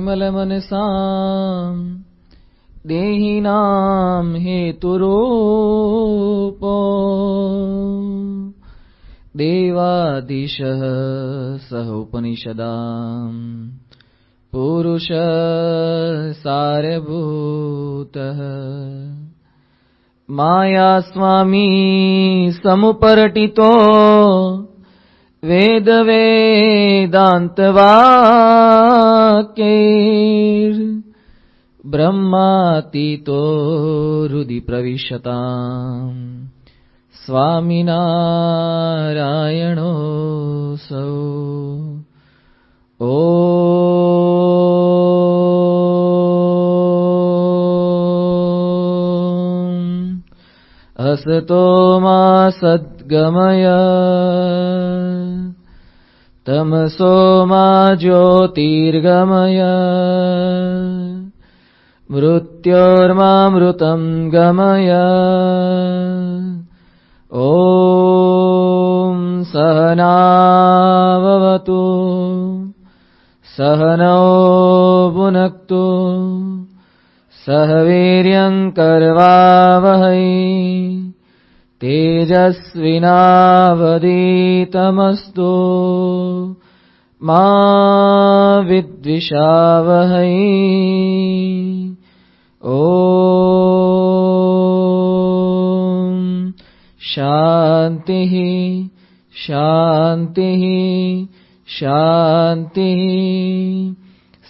विमलमनसाम् देहिनां हेतुरूपो देवादिशः सह उपनिषदाम् पुरुषः सारभूतः माया स्वामी समुपरटितो वेद वेदान्तवाक्यैर् ब्रह्मातीतो हृदि प्रविशताम् स्वामिनारायणोऽसौ ॐ असतो मा सद्गमय तमसो मा ज्योतिर्गमय मृत्योर्मामृतं गमय ॐ सहनाववतु सहनौ भुनक्तु सह वीर्यङ्करवावहै तेजस्विनावधीतमस्तु मा विद्विषावहै ॐ शान्तिः शान्तिः शान्तिः।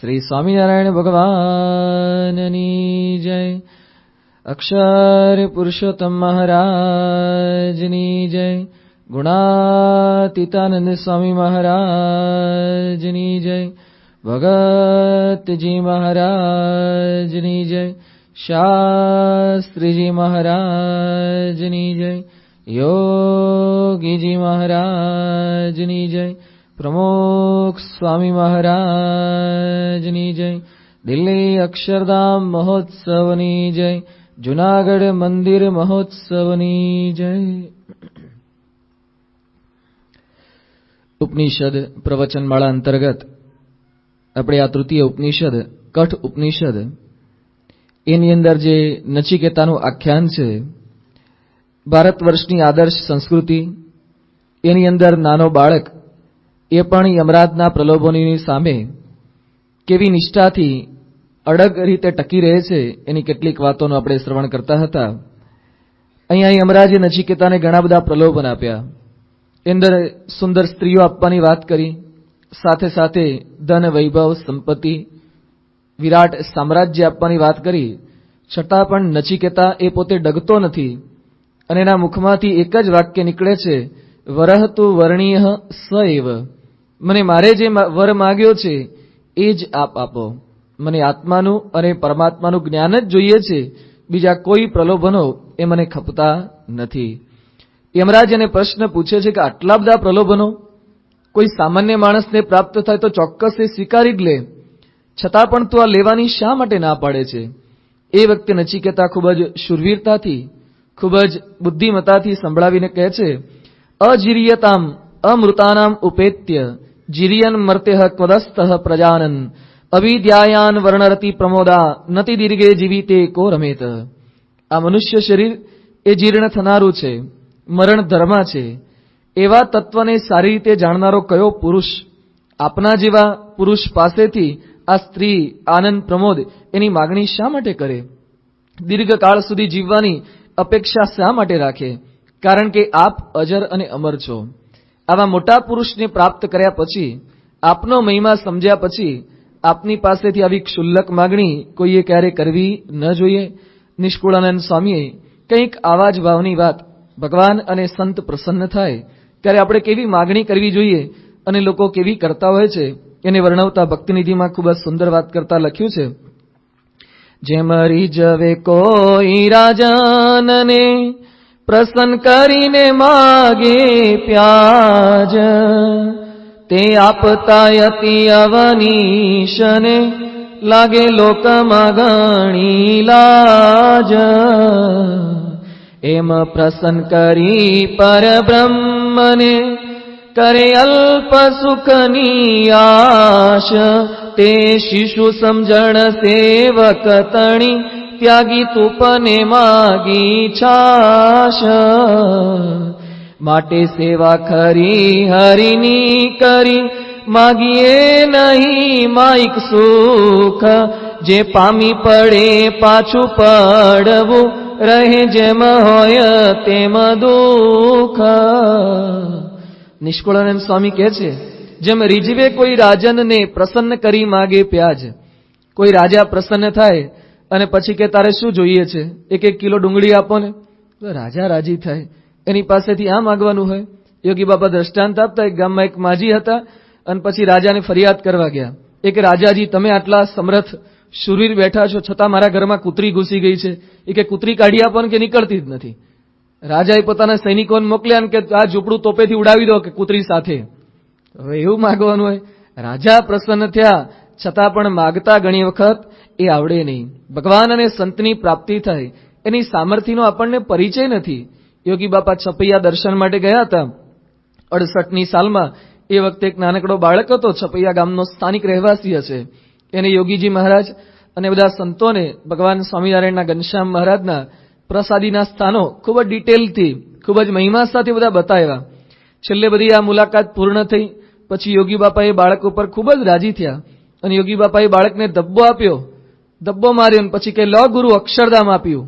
श्री स्वामीनारायण भगवाननी जय। अक्षर पुरुषोत्तम महाराजनी जय। गुणातीतानंद स्वामी महाराजनी जय। भगत जी महाराजनी जय। शास्त्री जी महाराजनी जय। योगी जी महाराजनी जय। प्रमुख स्वामी महाराजनी जय। दिल्ली अक्षरधाम महोत्सवनी जय। जूनागढ़ मंदिर महोत्सवनी जय। उपनिषद प्रवचनमाला अंतर्गत अपने आ तृतीय उपनिषद कठ उपनिषद एनी अंदर जे नचिकेतानु आख्यान छे भारतवर्षनी आदर्श संस्कृति एनी अंदर नानो बाळक ए पण यमराजना प्रलोभनोनी सामे केवी निष्ठाथी अडग रीते टकी रहे छे एनी केटलीक वातोनो आपणे श्रवण करता हता। अहींया यमराजे नचिकेताने घणा बधा प्रलोभन आप्या। अंदर सुंदर स्त्रीओ आपवानी वात करी, साथे साथे धन वैभव संपत्ति विराट साम्राज्य आपवानी वात करी, छतां पण नचिकेता ए पोते डगतो नथी अने एना मुखमांथी एक ज वाक्य निकळे छे, वरहतु वर्णीय स एव। मने मारे जे वर माग्यो छे ए ज आप आपो। मने आत्मानु अने परमात्मानु ज्ञान ज जोईए छे, बीजा कोई प्रलोभनो ए मने खपता नथी। यमराज एने प्रश्न पूछे छे के आटला बधा प्रलोभनो कोई सामान्य माणसने प्राप्त थाय तो चोक्कस ए स्वीकारी ज ले, छतां पण तू आ लेवानी शा माटे ना पाडे छे? ए वखते नचिकेता खूब ज शूरवीरताथी खूब ज बुद्धिमताथी संभळावीने कहे छे, अजीर्यताम अमृतानाम उपेत्य जीर्यन मर्त्यः क्वदस्तः प्रजानन अविद्यायान वर्णरति प्रमोदा नति दीर्घे जीविते को रमेत। आ मनुष्य शरीर ए जीर्ण थनारू छे, मरण धर्मा छे। एवा तत्वने सारी रीते जाणनारो कयो पुरुष आपना जेवा पुरुष पासेथी आ स्त्री आनंद प्रमोद एनी मागणी शा माटे करे? दीर्घकाळ सुधी जीववानी अपेक्षा शा माटे राखे? कारण के आप अजर अने अमर छो। आवा मोटा पुरुषने प्राप्त कर्या पछी, आपनो महिमा समज्या पछी आपनी पासेथी आवी क्षुल्लक मागणी कोईए क्यारे करवी न जोईए। निष्कुळानंद स्वामीए कंईक आवा ज भावनी वात भगवान अने संत प्रसन्न थाय त्यारे आपणे केवी मागणी करवी जोईए अने लोको केवी करता होय छे एने वर्णवता भक्तिनिधिमां खूब ज सुंदर वात करता लख्युं छे। जेम રીઝવે કોઈ રાજનને પ્રસન્ન કરીને માગે પ્યાજ, તે આપતા અતિ અવનીશને લાગે લોકમાં ઘણી લાજ। એમ પ્રસન્ન કરી પરબ્રહ્મને કરે અલ્પ સુખની આશ, તે શિશુ સમજણ સેવક તણી, ત્યાગી તુપને માગી છાશ. માટે સેવા ખરી હરિની કરી, માગીએ નહીં માઇક સુખ. જે પામી પડે પાછું પડવું, રહે જેમ હોય તેમ દુઃખ. નિષ્કુળાનંદ સ્વામી કહે છે, જેમ રીઝવે કોઈ રાજનને પ્રસન્ન કરી માગે પ્યાજ. કોઈ રાજા પ્રસન્ન થાય અને પછી કે તારે શું જોઈએ છે, 1 કિલો ડુંગળી આપો ને. તો રાજા રાજી થાય, એની પાસેથી આ માગવાનું હોય. યોગી બાપા દ્રષ્ટાંત આપતા, એક ગામમાં એક માજી હતા અને પછી રાજાને ફરિયાદ કરવા ગયા. એ કે રાજાજી, તમે આટલા સમર્થ શુરવીર બેઠા છો, છતાં મારા ઘરમાં કૂતરી ઘૂસી ગઈ છે. એ કે કૂતરી કાઢી આપો ને, કે નીકળતી જ નથી. રાજાએ પોતાના સૈનિકોને મોકલ્યા ને કે આ ઝૂંપડું તોપેથી ઉડાવી દો કે કૂતરી સાથે. હવે એવું માગવાનું હોય. રાજા પ્રસન્ન થયા છતાં પણ માગતા ઘણી વખત એ આવડે નહીં. ભગવાન અને સંતની પ્રાપ્તિ થાય એની સામર્થ્યનો આપણને પરિચય નથી. યોગી બાપા છપૈયા દર્શન માટે ગયા હતા 68ની સાલમાં. એ વખતે એક નાનકડો બાળક હતો, છપૈયા ગામનો સ્થાનિક રહેવાસી હશે. એને યોગીજી મહારાજ અને બધા સંતોને ભગવાન સ્વામિનારાયણના ઘનશ્યામ મહારાજના પ્રસાદીના સ્થાનો ખૂબ જ ડિટેલથી, ખૂબ જ મહિમા સાથે બધા બતાવ્યા. છેલ્લે બધી આ મુલાકાત પૂર્ણ થઈ પછી યોગી બાપાએ બાળક ઉપર ખૂબ જ રાજી થયા અને યોગી બાપાએ બાળકને ધબ્બો આપ્યો. ધબ્બો માર્યો અને પછી કે લો ગુરુ, અક્ષરધામ આપ્યું.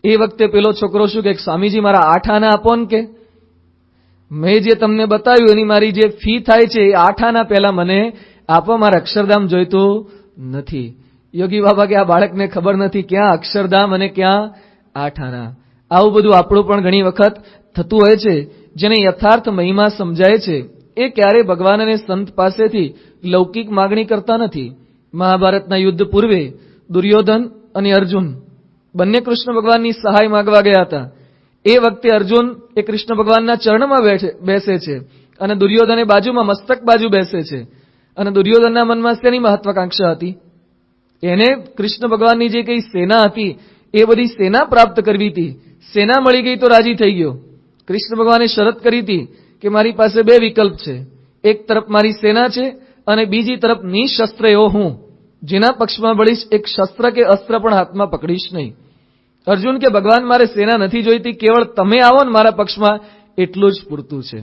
એ વખતે પેલો છોકરો શું કે, સ્વામીજી મારા 8 આના આપો ને. કે મેં જે તમને બતાવ્યું એની મારી જે ફી થાય છે એ 8 આના પહેલા મને આપો, મારે અક્ષરધામ જોઈતું નથી. યોગી બાબા કે આ બાળકને ખબર નથી ક્યાં અક્ષરધામ અને ક્યાં 8 આના. આવું બધું આપણું પણ ઘણી વખત થતું હોય છે. જેને યથાર્થ મહિમા સમજાય છે એ ક્યારે ભગવાન અને સંત પાસેથી લૌકિક માગણી કરતા નથી. મહાભારતના યુદ્ધ પૂર્વે દુર્યોધન અને અર્જુન બંને કૃષ્ણ ભગવાનની સહાય માંગવા ગયા હતા. એ વખતે અર્જુન એ કૃષ્ણ ભગવાનના ચરણમાં બેસે છે અને દુર્યોધન બાજુમાં મસ્તક બાજુ બેસે છે. અને દુર્યોધનના મનમાં શેની મહત્વાકાંક્ષા હતી? એને કૃષ્ણ ભગવાનની જે કઈ સેના હતી એ બધી સેના પ્રાપ્ત કરવી હતી. સેના મળી ગઈ તો રાજી થઈ ગયો. કૃષ્ણ ભગવાને શરત કરી હતી કે મારી પાસે 2 વિકલ્પ છે. એક તરફ મારી સેના છે અને બીજી તરફ નિશસ્ત્ર એવો હું, જેના પક્ષમાં બળીશ એક શસ્ત્ર કે અસ્ત્ર પણ હાથમાં પકડીશ નહીં. અર્જુન કે ભગવાન મારે સેના નથી જોઈતી, કેવળ તમે આવો ને મારા પક્ષમાં એટલું જ પૂરતું છે.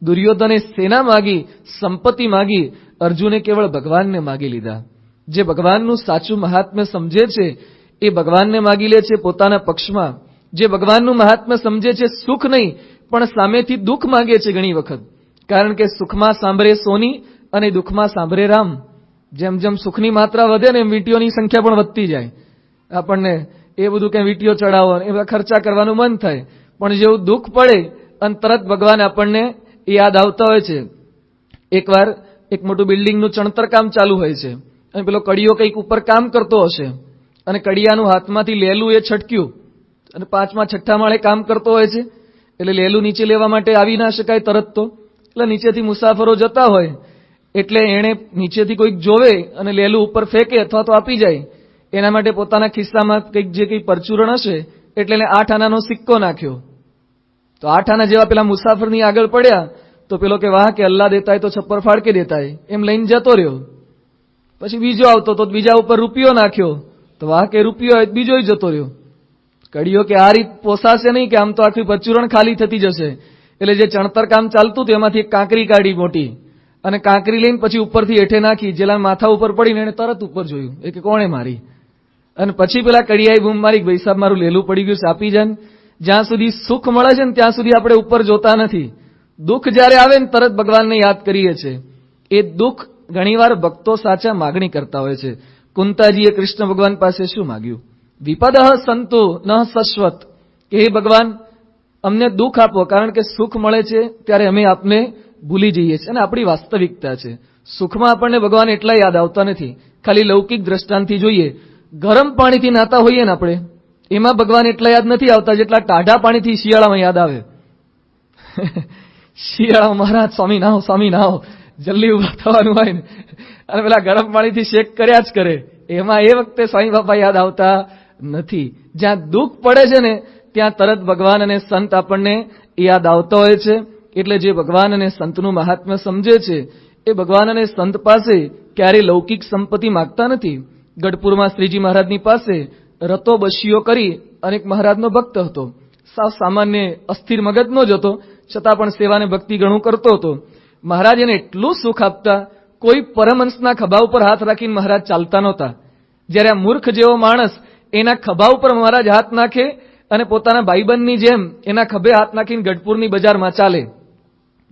દુર્યોધને સેના માગી, સંપત્તિ માગી, અર્જુને કેવળ ભગવાનને માગી લીધા. જે ભગવાનનું સાચું મહાત્મ્ય સમજે છે એ ભગવાનને માગી લે છે પોતાના પક્ષમાં. જે ભગવાનનું મહાત્મ્ય સમજે છે સુખ નહીં પણ સામેથી દુઃખ માંગે છે ઘણી વખત. કારણ કે સુખમાં સાંભળે સોની અને દુઃખમાં સાંભળે રામ. જેમ જેમ સુખની માત્રા વધે ને એમ વીંટીઓની સંખ્યા પણ વધતી જાય. આપણને એ બધું કઈ વીંટીઓ ચડાવો એ બધા ખર્ચા કરવાનું મન થાય, પણ જેવું દુઃખ પડે અને તરત ભગવાન આપણને યાદ આવતા હોય છે. એકવાર એક મોટું બિલ્ડિંગનું ચણતર કામ ચાલુ હોય છે અને પેલો કડિયો કંઈક ઉપર કામ કરતો હશે અને કડિયાનું હાથમાંથી લેલું એ છટક્યું અને 5મા 6ઠા માળે કામ કરતો હોય છે. એટલે લેલું નીચે લેવા માટે આવી ના શકાય તરત તો. એટલે નીચેથી મુસાફરો જતા હોય એટલે એણે નીચેથી કોઈક જોવે અને લેલું ઉપર ફેંકે અથવા તો આપી જાય. એના માટે પોતાના ખિસ્સામાં કંઈક જે કંઈ પરચુરણ હશે એટલે એને 8 આનાનો સિક્કો નાખ્યો. તો 8 આના જેવા પેલા મુસાફરની આગળ પડ્યા તો પેલો કે વાહ કે અલ્લાહ દેતા હે તો છપ્પર ફાડ કે દેતા હે, એમ લઈને જતો રહ્યો. પછી બીજો આવતો તો બીજા ઉપર રૂપિયો નાખ્યો તો વાહ કે રૂપિયો બીજોય જતો રહ્યો. કડીઓ કે આ રીત પોસાશે નહીં, કે આમ તો આખી પરચુરણ ખાલી થતી જશે. એટલે જે ચણતર કામ ચાલતું હતું એમાંથી એક કાંકરી કાઢી મોટી અને કાંકરી લઈને પછી ઉપરથી હેઠે નાખી. જેલા માથા ઉપર પડીને એને તરત ઉપર જોયું, એ કે કોણે મારી. અને પછી પેલા કડિયાએ બૂમ મારી, ભાઈ સાહેબ મારું લેલું પડી ગયું છે આપી જાય. જ્યાં સુધી સુખ મળે છે ને ત્યાં સુધી આપણે ઉપર જોતા નથી. દુઃખ જ્યારે આવે ને તરત ભગવાનને યાદ કરીએ છીએ. એ દુઃખ ઘણીવાર ભક્તો સાચા માગણી કરતા હોય છે. કુંતાજીએ કૃષ્ણ ભગવાન પાસે શું માગ્યું? વિપદઃ સંતુ ન સશ્વત, કે હે ભગવાન અમને દુઃખ આપો, કારણ કે સુખ મળે છે ત્યારે અમે આપને ભૂલી જઈએ છીએ. અને આપણી વાસ્તવિકતા છે, સુખમાં આપણને ભગવાન એટલા યાદ આવતા નથી. ખાલી લૌકિક દ્રષ્ટાંતથી જોઈએ, ગરમ પાણીથી નાતા હોઈએ ને આપણે, એમાં ભગવાન એટલા યાદ નથી આવતા જેટલા ટાઢા પાણીથી શિયાળામાં યાદ આવે. શિયાળામાં મહારાજ સ્વામી નાહો જલ્દી ઉભા થવાનું હોય ને, અને પેલા ગરમ પાણીથી શેક કર્યા જ કરે. એમાં એ વખતે સ્વામી બાપા યાદ આવતા નથી. જ્યાં દુઃખ પડે છે ને ત્યાં તરત ભગવાન અને સંત આપણને યાદ આવતા હોય છે. એટલે જે ભગવાન અને સંતનું મહાત્મ્ય સમજે છે એ ભગવાન અને સંત પાસે ક્યારે લૌકિક સંપત્તિ માંગતા નથી. ગઢપુરમાં શ્રીજી મહારાજની પાસે રતો બશીઓ કરી અને એક મહારાજનો ભક્ત હતો. સાવ સામાન્ય અસ્થિર મગજનો જ હતો, છતાં પણ સેવાને ભક્તિ ઘણું કરતો હતો. મહારાજ એને એટલું સુખ આપતા, કોઈ પરમહંસના ખભા ઉપર હાથ રાખીને મહારાજ ચાલતા નહોતા. જ્યારે આ મૂર્ખ જેવો માણસ એના ખભા ઉપર મહારાજ હાથ નાખે અને પોતાના ભાઈબંધની જેમ એના ખભે હાથ નાખીને ગઢપુરની બજારમાં ચાલે.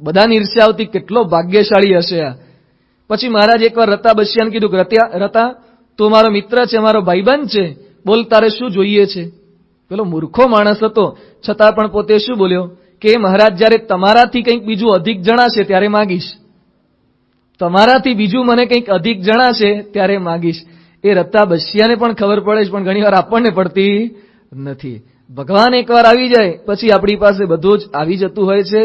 બધાની ઈર્ષ્યા આવતી, કેટલો ભાગ્યશાળી હશે આ. પછી મહારાજ એકવાર રતા બસિયાને કીધું કે રતા, તું મારો મિત્ર છે, મારો ભાઈબંધ છે, બોલ તારે શું જોઈએ છે? પેલો મૂર્ખો માણસ હતો, છતાં પણ પોતે શું બોલ્યો કે મહારાજ, જ્યારે તમારાથી કંઈક બીજું અધિક જણાશે ત્યારે માગીશ. તમારાથી બીજું મને કંઈક અધિક જણાશે ત્યારે માગીશ. એ રતા બસિયાને પણ ખબર પડે છે, પણ ઘણીવાર આપણને પડતી નથી. ભગવાન એકવાર આવી જાય પછી આપણી પાસે બધું જ આવી જતું હોય છે.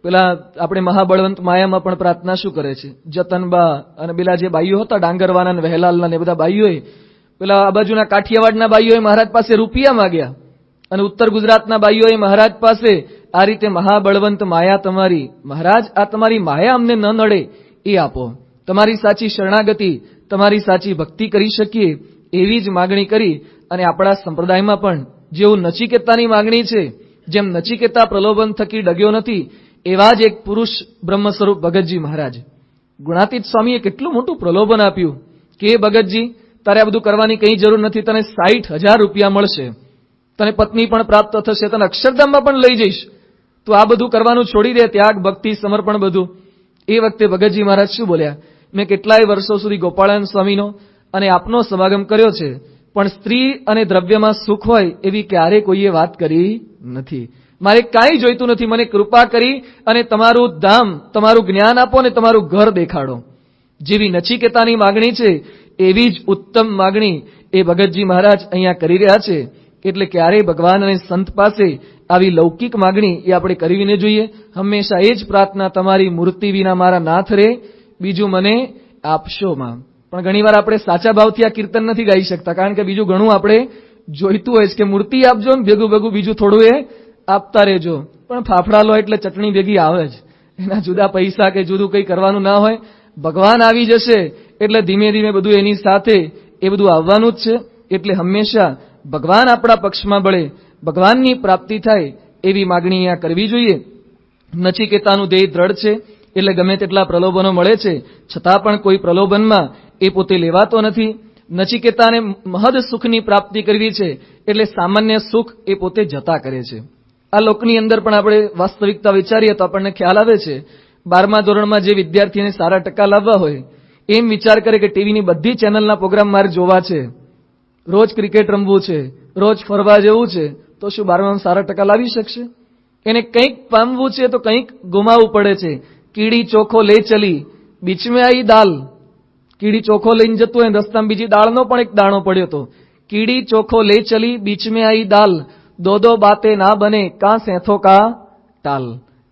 પેલા આપણે મહાબળવંત માયામાં પણ પ્રાર્થના શું કરે છે, જતનબા અને પેલા જે બાઈઓ હતા ડાંગરવાના અને વહેલાલના ને બધા બાઈઓએ, પેલા આ બાજુના કાઠિયાવાડના બાઈઓએ મહારાજ પાસે રૂપિયા માંગ્યા અને ઉત્તર ગુજરાતના બાઈઓએ મહારાજ પાસે આ રીતે મહાબળવંત માયા તમારી, મહારાજ આ તમારી માયા અમને ન નડે એ આપો, તમારી સાચી શરણાગતિ, તમારી સાચી ભક્તિ કરી શકીએ એવી જ માગણી કરી. અને આપણા સંપ્રદાયમાં પણ જેવું નચિકેતાની માગણી છે, જેમ નચિકેતા પ્રલોભન થકી ડગ્યો નથી, એવા જ એક પુરુષ બ્રહ્મ સ્વરૂપ ભગતજી મહારાજ, ગુણાતીત સ્વામીએ કેટલું મોટું પ્રલોભન આપ્યું કે ભગતજી, તારે આ બધું કરવાની કઈ જરૂર નથી, તને 60,000 રૂપિયા મળશે, તને પત્ની પણ પ્રાપ્ત થશે, તને અક્ષરધામમાં પણ લઈ જઈશ, તું આ બધું કરવાનું છોડી દે, ત્યાગ, ભક્તિ, સમર્પણ બધું. એ વખતે ભગતજી મહારાજ શું બોલ્યા, મેં કેટલાય વર્ષો સુધી ગોપાળાનંદ સ્વામીનો અને આપનો સમાગમ કર્યો છે, પણ સ્ત્રી અને દ્રવ્યમાં સુખ હોય એવી ક્યારે કોઈએ વાત કરી નથી. મારે કાંઈ જોઈતું નથી, મને કૃપા કરી અને તમારું ધામ, તમારું જ્ઞાન આપો અને તમારું ઘર દેખાડો. જેવી નચિકેતાની માગણી છે એવી જ ઉત્તમ માગણી એ ભગતજી મહારાજ અહીંયા કરી રહ્યા છે. એટલે ક્યારેય ભગવાન અને સંત પાસે આવી લૌકિક માગણી એ આપણે કરવી ન જોઈએ. હંમેશા એ જ પ્રાર્થના, તમારી મૂર્તિ વિના મારા નાથ રે, બીજું મને આપશો માં. પણ ઘણીવાર આપણે સાચા ભાવથી આ કીર્તન નથી ગાઈ શકતા, કારણ કે બીજું ઘણું આપણે જોઈતું હોય છે કે મૂર્તિ આપજો ને ભેગું ભેગું બીજું થોડું એ આપતા રહેજો. પણ ફાફડા લો એટલે ચટણી ભેગી આવે જ, એના જુદા પૈસા કે જુદું કંઈ કરવાનું ના હોય. ભગવાન આવી જશે એટલે ધીમે ધીમે બધું એની સાથે એ બધું આવવાનું જ છે. એટલે હંમેશા ભગવાન આપણા પક્ષમાં બળે, ભગવાનની પ્રાપ્તિ થાય એવી માગણી અહીંયા કરવી જોઈએ. નચિકેતાનું ધ્યેય દ્રઢ છે, એટલે ગમે તેટલા પ્રલોભનો મળે છે, છતાં પણ કોઈ પ્રલોભનમાં એ પોતે લેવાતો નથી. નચિકેતાને મહદ સુખની પ્રાપ્તિ કરવી છે, એટલે સામાન્ય સુખ એ પોતે જતા કરે છે. આ લોકની અંદર પણ આપણે વાસ્તવિકતા વિચારીએ તો આપણને ખ્યાલ આવે છે. 12મા ધોરણમાં જે વિદ્યાર્થીને સારા ટકા લાવવા હોય એમ વિચાર કરે કે ટીવીની બધી ચેનલના પ્રોગ્રામ મારે જોવા છે, રોજ ક્રિકેટ રમવું છે, રોજ ફરવા જવું છે, તો શું 12માં સારા ટકા લાવી શકશે? એને કંઈક પામવું છે તો કંઈક ગુમાવવું પડે છે. કીડી ચોખો લે ચલી બીચ મેં આઈ દાલ, કીડી ચોખો લઈને જતું હોય, રસ્તામાં બીજી દાળનો પણ એક દાણો પડ્યો હતો. કીડી ચોખો લે ચલી બીચ મેં આઈ દાલ, દો દો બાતે ના બને કાં સેથો કા ટાલ.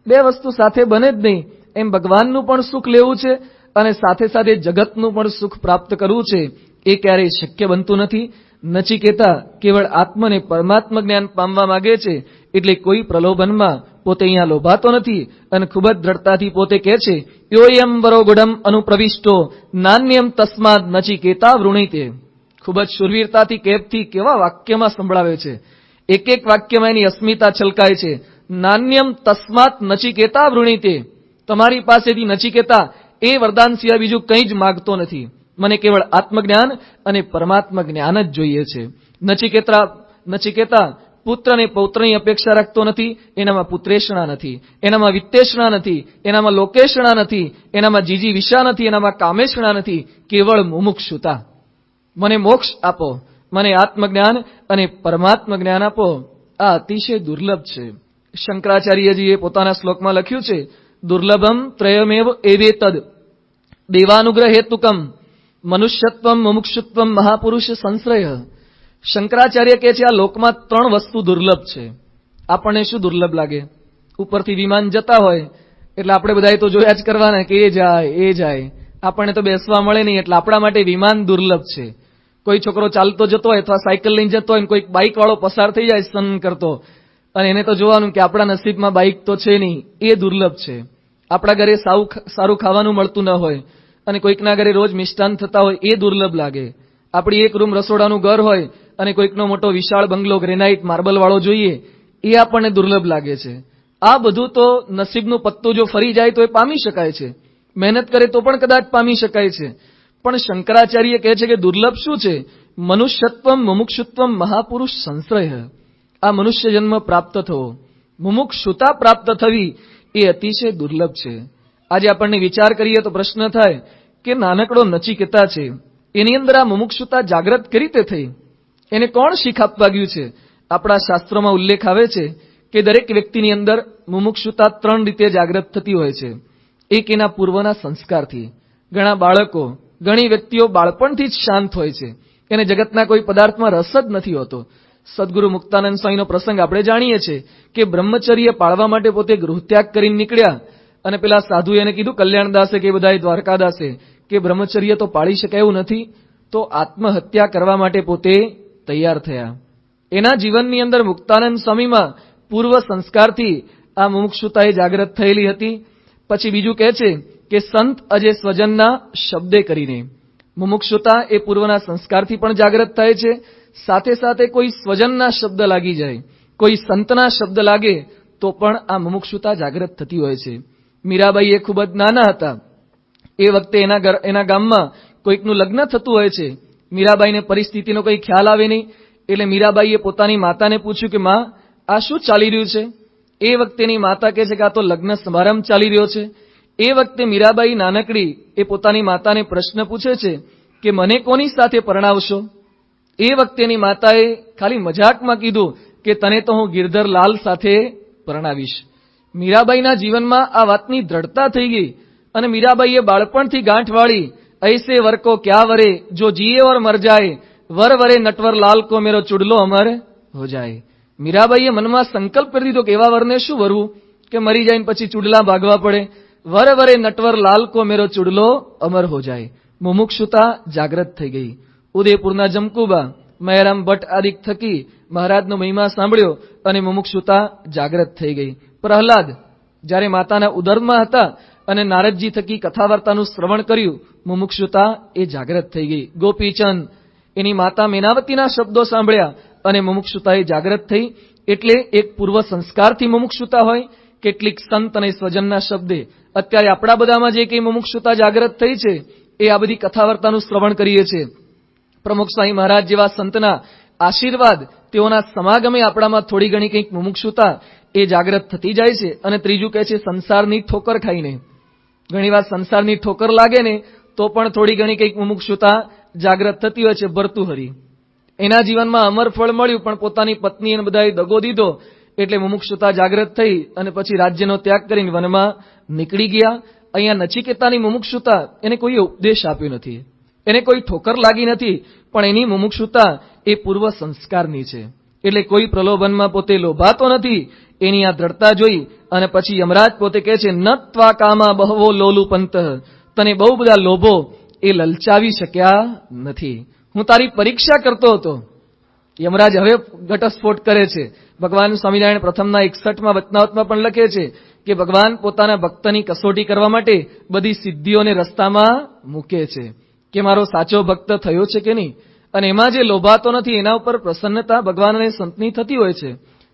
બે વસ્તુ સાથે બને જ નહીં. એમ ભગવાનનું પણ સુખ લેવું છે અને સાથે સાથે જગતનું પણ સુખ પ્રાપ્ત કરવું છે, એ ક્યારેય શક્ય બનતું નથી. નચિકેતા કેવળ આત્મને પરમાત્મ જ્ઞાન પામવા માંગે છે, એટલે કોઈ પ્રલોભનમાં પોતે અહીંયા લોભાતો નથી અને ખૂબ જ દ્રઢતાથી પોતે કહે છે, યોયમ વરોગુડમ અનુપ્રવિષ્ટો નાન્યમ તસ્માદ નચિકેતા વૃણીતે. ખૂબ જ શુરવીરતાથી, કેફથી કેવા વાક્યમાં સંભળાવે છે. એક એક વાક્યમાં એની અસ્મિતા છલકાય છે. નાન્યમ તસ્માત નચિકેતા વૃણીતે, તમારી પાસેથી નચિકેતા એ વરદાન સિવાય બીજું કંઈ જ માગતો નથી, મને કેવળ આત્મજ્ઞાન અને પરમાત્મ જ્ઞાન જ જોઈએ છે. નચિકેતા પુત્ર અને પૌત્રની અપેક્ષા રાખતો નથી. એનામાં પુત્રેષણા નથી, એનામાં વિત્તેષણા નથી, એનામાં લોકેષણા નથી, એનામાં જીજી વિષા નથી, એનામાં કામેષણા નથી, કેવળ મુમુક્ષુતા. મને મોક્ષ આપો, મને આત્મજ્ઞાન અને પરમાત્મ જ્ઞાન આપો. આ અતિશય દુર્લભ છે. શંકરાચાર્યજીએ પોતાના શ્લોકમાં લખ્યું છે, દુર્લભમ ત્રયમેવ એવેતદ દેવાનુગ્રહ હેતુકમ મનુષ્યત્વમ મુમુક્ષુત્વમ મહાપુરુષ સંશ્રય. શંકરાચાર્ય કહે છે આ લોકમાં 3 વસ્તુ દુર્લભ છે. આપણને શું દુર્લભ લાગે? ઉપરથી વિમાન જતા હોય એટલે આપણે બધાએ તો જોયા જ કરવાના કે એ જાય, આપણને તો બેસવા મળે નહીં, એટલે આપણા માટે વિમાન દુર્લભ છે. કોઈ છોકરો ચાલતો જતો હોય અથવા સાયકલ લઈને જતો હોય, કોઈ બાઇક વાળો પસાર થઈ જાય સન કરતો, અને એને તો જોવાનું કે આપણા નસીબમાં બાઇક તો છે નહીં, એ દુર્લભ છે. આપણા ઘરે સારું ખાવાનું મળતું ન હોય અને કોઈકના ઘરે રોજ મિષ્ટાન થતા હોય એ દુર્લભ લાગે. આપણી એક રૂમ રસોડાનું ઘર હોય અને કોઈકનો મોટો વિશાળ બંગલો ગ્રેનાઇટ માર્બલ વાળો જોઈએ એ આપણને દુર્લભ લાગે છે. આ બધું તો નસીબનું પત્તું જો ફરી જાય તો એ પામી શકાય છે, મહેનત કરે તો પણ કદાચ પામી શકાય છે. પણ શંકરાચાર્ય કહે છે કે દુર્લભ શું છે? મનુષ્યત્વમ મુમુક્ષુત્વમ મહાપુરુષ સંશ્રય. આ મનુષ્ય જન્મ પ્રાપ્ત થવો, મુમુક્ષુતા પ્રાપ્ત થવી એ અતિશય દુર્લભ છે. આજે આપણને વિચાર કરીએ તો પ્રશ્ન થાય કે નાનકડો નચિકેતા છે, એની અંદર આ મુમુક્ષુતા જાગ્રત કઈ રીતે થઈ? એને કોણ શીખ આપવા ગયું છે? આપણા શાસ્ત્રોમાં ઉલ્લેખ આવે છે કે દરેક વ્યક્તિની અંદર મુમુક્ષુતા 3 રીતે જાગ્રત થતી હોય છે. એક એના પૂર્વના સંસ્કારથી. ઘણા બાળકો, ઘણી વ્યક્તિઓ બાળપણથી જ શાંત હોય છે, એને જગતના કોઈ પદાર્થમાં રસ જ નથી હોતો. સદગુરુ મુક્તાનંદ સ્વામીનો પ્રસંગ આપણે જાણીએ છીએ કે બ્રહ્મચર્ય પાળવા માટે પોતે ગૃહત્યાગ કરીને નીકળ્યા અને પેલા સાધુએ એને કીધું, કલ્યાણદાસે કે બધાએ દ્વારકાદાસે, કે બ્રહ્મચર્ય તો પાળી શકાય એવું નથી, તો આત્મહત્યા કરવા માટે પોતે તૈયાર થયા. એના જીવનની અંદર મુક્તાનંદ સ્વામીમાં પૂર્વ સંસ્કારથી આ મુમુક્ષુતા એ જાગ્રત થયેલી હતી. પછી બીજું કહે છે કે સંત અજે સ્વજનના શબ્દે કરીને. મુમુક્ષુતા એ પૂર્વના સંસ્કારથી પણ જાગ્રત થાય છે, સાથે સાથે કોઈ સ્વજનના શબ્દ લાગી જાય, કોઈ સંતના શબ્દ લાગે તો પણ આ મુમુક્ષુતા જાગ્રત થતી હોય છે. મીરાબાઈ એ ખૂબ જ નાના હતા એ વખતે એના ગામમાં કોઈકનું લગ્ન થતું હોય છે. મીરાબાઈને પરિસ્થિતિનો કોઈ ખ્યાલ આવે નહીં, એટલે મીરાબાઈએ પોતાની માતાને પૂછ્યું કે માં, આ શું ચાલી રહ્યું છે? એ વખતેની માતા કહે છે કે આ તો લગ્ન સમારંભ ચાલી રહ્યો છે. એ વખતે મીરાબાઈ નાનકડી એ પોતાની માતાને પ્રશ્ન પૂછે છે કે મને કોની સાથે પરણાવશો? એ વખતેની માતાએ ખાલી મજાકમાં કીધું કે તને તો હું ગિરધર લાલ સાથે પરણાવીશ. મીરાબાઈના જીવનમાં આ વાતની દ્રઢતા થઈ ગઈ અને મીરાબાઈએ બાળપણથી ગાંઠ વાળી, ऐसे वर को क्या वरे जो जिए और मर जाए, वर वरे नटवर लाल को मेरो चुडलो अमर हो जाए. મીરાબાઈએ મનમાં સંકલ્પ કરી દીધો કે એવા વરને શું વરવું કે મરી જાય પછી ચુડલા ભાગવા પડે. વર વરે નટવર લાલ કો મેરો ચુડલો અમર હો જાય. મુમુક્ષુતા જાગ્રત થઈ ગઈ. ઉદયપુરના જમકુબા, મહેરામ ભટ્ટ આદિક થકી મહારાજનો મહિમા સાંભળ્યો અને મુમુક્ષુતા જાગ્રત થઈ ગઈ. પ્રહલાદ જ્યારે માતાના ઉદરમાં હતા અને નારદજી થકી કથા વાર્તાનું શ્રવણ કર્યું, મુમુક્ષુતા એ જાગ્રત થઈ ગઈ. ગોપીચંદ એની માતા મેનાવતીના શબ્દો સાંભળ્યા અને મુમુક્ષુતા એ જાગ્રત થઈ. એટલે એક પૂર્વ સંસ્કારથી મુમુક્ષુતા હોય, કેટલીક સંત અને સ્વજનના શબ્દે. અત્યારે આપણા બધામાં જે કંઈ મુમુક્ષુતા જાગ્રત થઈ છે એ આ બધી કથા વાર્તાનું શ્રવણ કરીએ છીએ. પ્રમુખ સ્વામી મહારાજ જેવા સંતના આશીર્વાદ, તેઓના સમાગમે આપણામાં થોડી ઘણી કંઈક મુમુક્ષુતા એ જાગ્રત થતી જાય છે. અને ત્રીજું કહે છે સંસારની ઠોકર ખાઈને. ઘણીવાર સંસારની ઠોકર લાગે ને તો પણ થોડી ઘણી કંઈક મુમુક્ષુતા જાગ્રત થતી હોય છે. ભર્તુહરી એના જીવનમાં અમર ફળ મળ્યું પણ પોતાની પત્ની અને બધાએ દગો દીધો એટલે મુમુક્ષુતા જાગ્રત થઈ અને પછી રાજ્યનો ત્યાગ કરીને વનમાં નીકળી ગયા. અહીંયા નચિકેતાની મુમુક્ષુતા એને કોઈ ઉપદેશ આપ્યો નથી, એને કોઈ ઠોકર લાગી નથી, પણ એની મુમુક્ષુતા એ પૂર્વ સંસ્કારની છે. એટલે કોઈ પ્રલોભનમાં પોતે લોભાતો નથી. એની આ દ્રઢતા જોઈ અને પછી યમરાજ પોતે કહે છે ન ત્વા કામા બહવો લોલુપંત. તને બહુ બધા લોભો એ લલચાવી શક્યા નથી. હું તારી પરીક્ષા કરતો હતો. યમરાજ હવે ઘટસ્ફોટ કરે છે. ભગવાન સ્વામિનારાયણ પ્રથમના 61માં વચનાવતમાં પણ લખે છે કે ભગવાન પોતાના ભક્તની કસોટી કરવા માટે બધી સિદ્ધિઓને રસ્તામાં મૂકે છે કે મારો સાચો ભક્ત થયો છે કે નહીં. અને એમાં જે લોભાતો નથી એના ઉપર પ્રસન્નતા ભગવાન અને સંતની થતી હોય છે.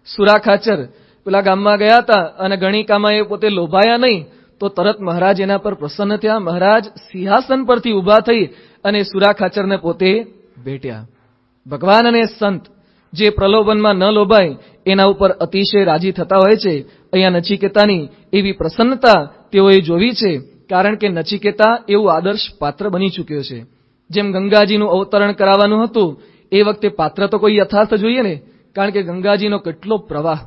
સુરા ખાચર પેલા ગામમાં ગયા હતા અને ગણિકામાં એ પોતે લોભાયા નહીં તો તરત મહારાજ એના પર પ્રસન્ન થયા. મહારાજ સિંહાસન પરથી ઊભા થઈ અને સુરા ખાચરને પોતે ભેટ્યા. ભગવાન અને સંત જે પ્રલોભનમાં ન લોભાય એના ઉપર અતિશય રાજી થતા હોય છે. અહીંયા નચિકેતાની એવી પ્રસન્નતા તેઓએ જોવી છે, કારણ કે નચિકેતા એવું આદર્શ પાત્ર બની ચૂક્યો છે. જેમ ગંગાજીનું અવતરણ કરાવવાનું હતું એ વખતે પાત્ર તો કોઈ યથાર્થ જોઈએ ને, કારણ કે ગંગાજીનો કેટલો પ્રવાહ.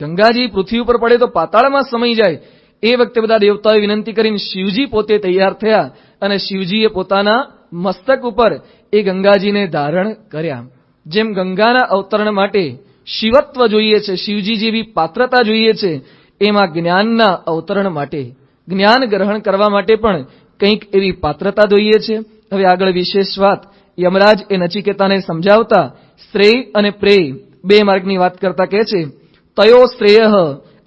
ગંગાજી પૃથ્વી ઉપર પડે તો પાતાળમાં સમાઈ જાય. એ વખતે બધા દેવતાઓએ વિનંતી કરીને શિવજી પોતે તૈયાર થયા અને શિવજીએ પોતાના મસ્તક ઉપર એ ગંગાજીને ધારણ કર્યા. જેમ ગંગાના અવતરણ માટે શિવત્વ જોઈએ છે, શિવજી જેવી પાત્રતા જોઈએ છે, એમાં જ્ઞાનના અવતરણ માટે, જ્ઞાન ગ્રહણ કરવા માટે પણ કંઈક એવી પાત્રતા જોઈએ છે. હવે આગળ વિશેષ વાત યમરાજ એ નચિકેતાને સમજાવતા શ્રેય અને પ્રેય બે માર્ગની વાત કરતા કહે છે તયો શ્રેય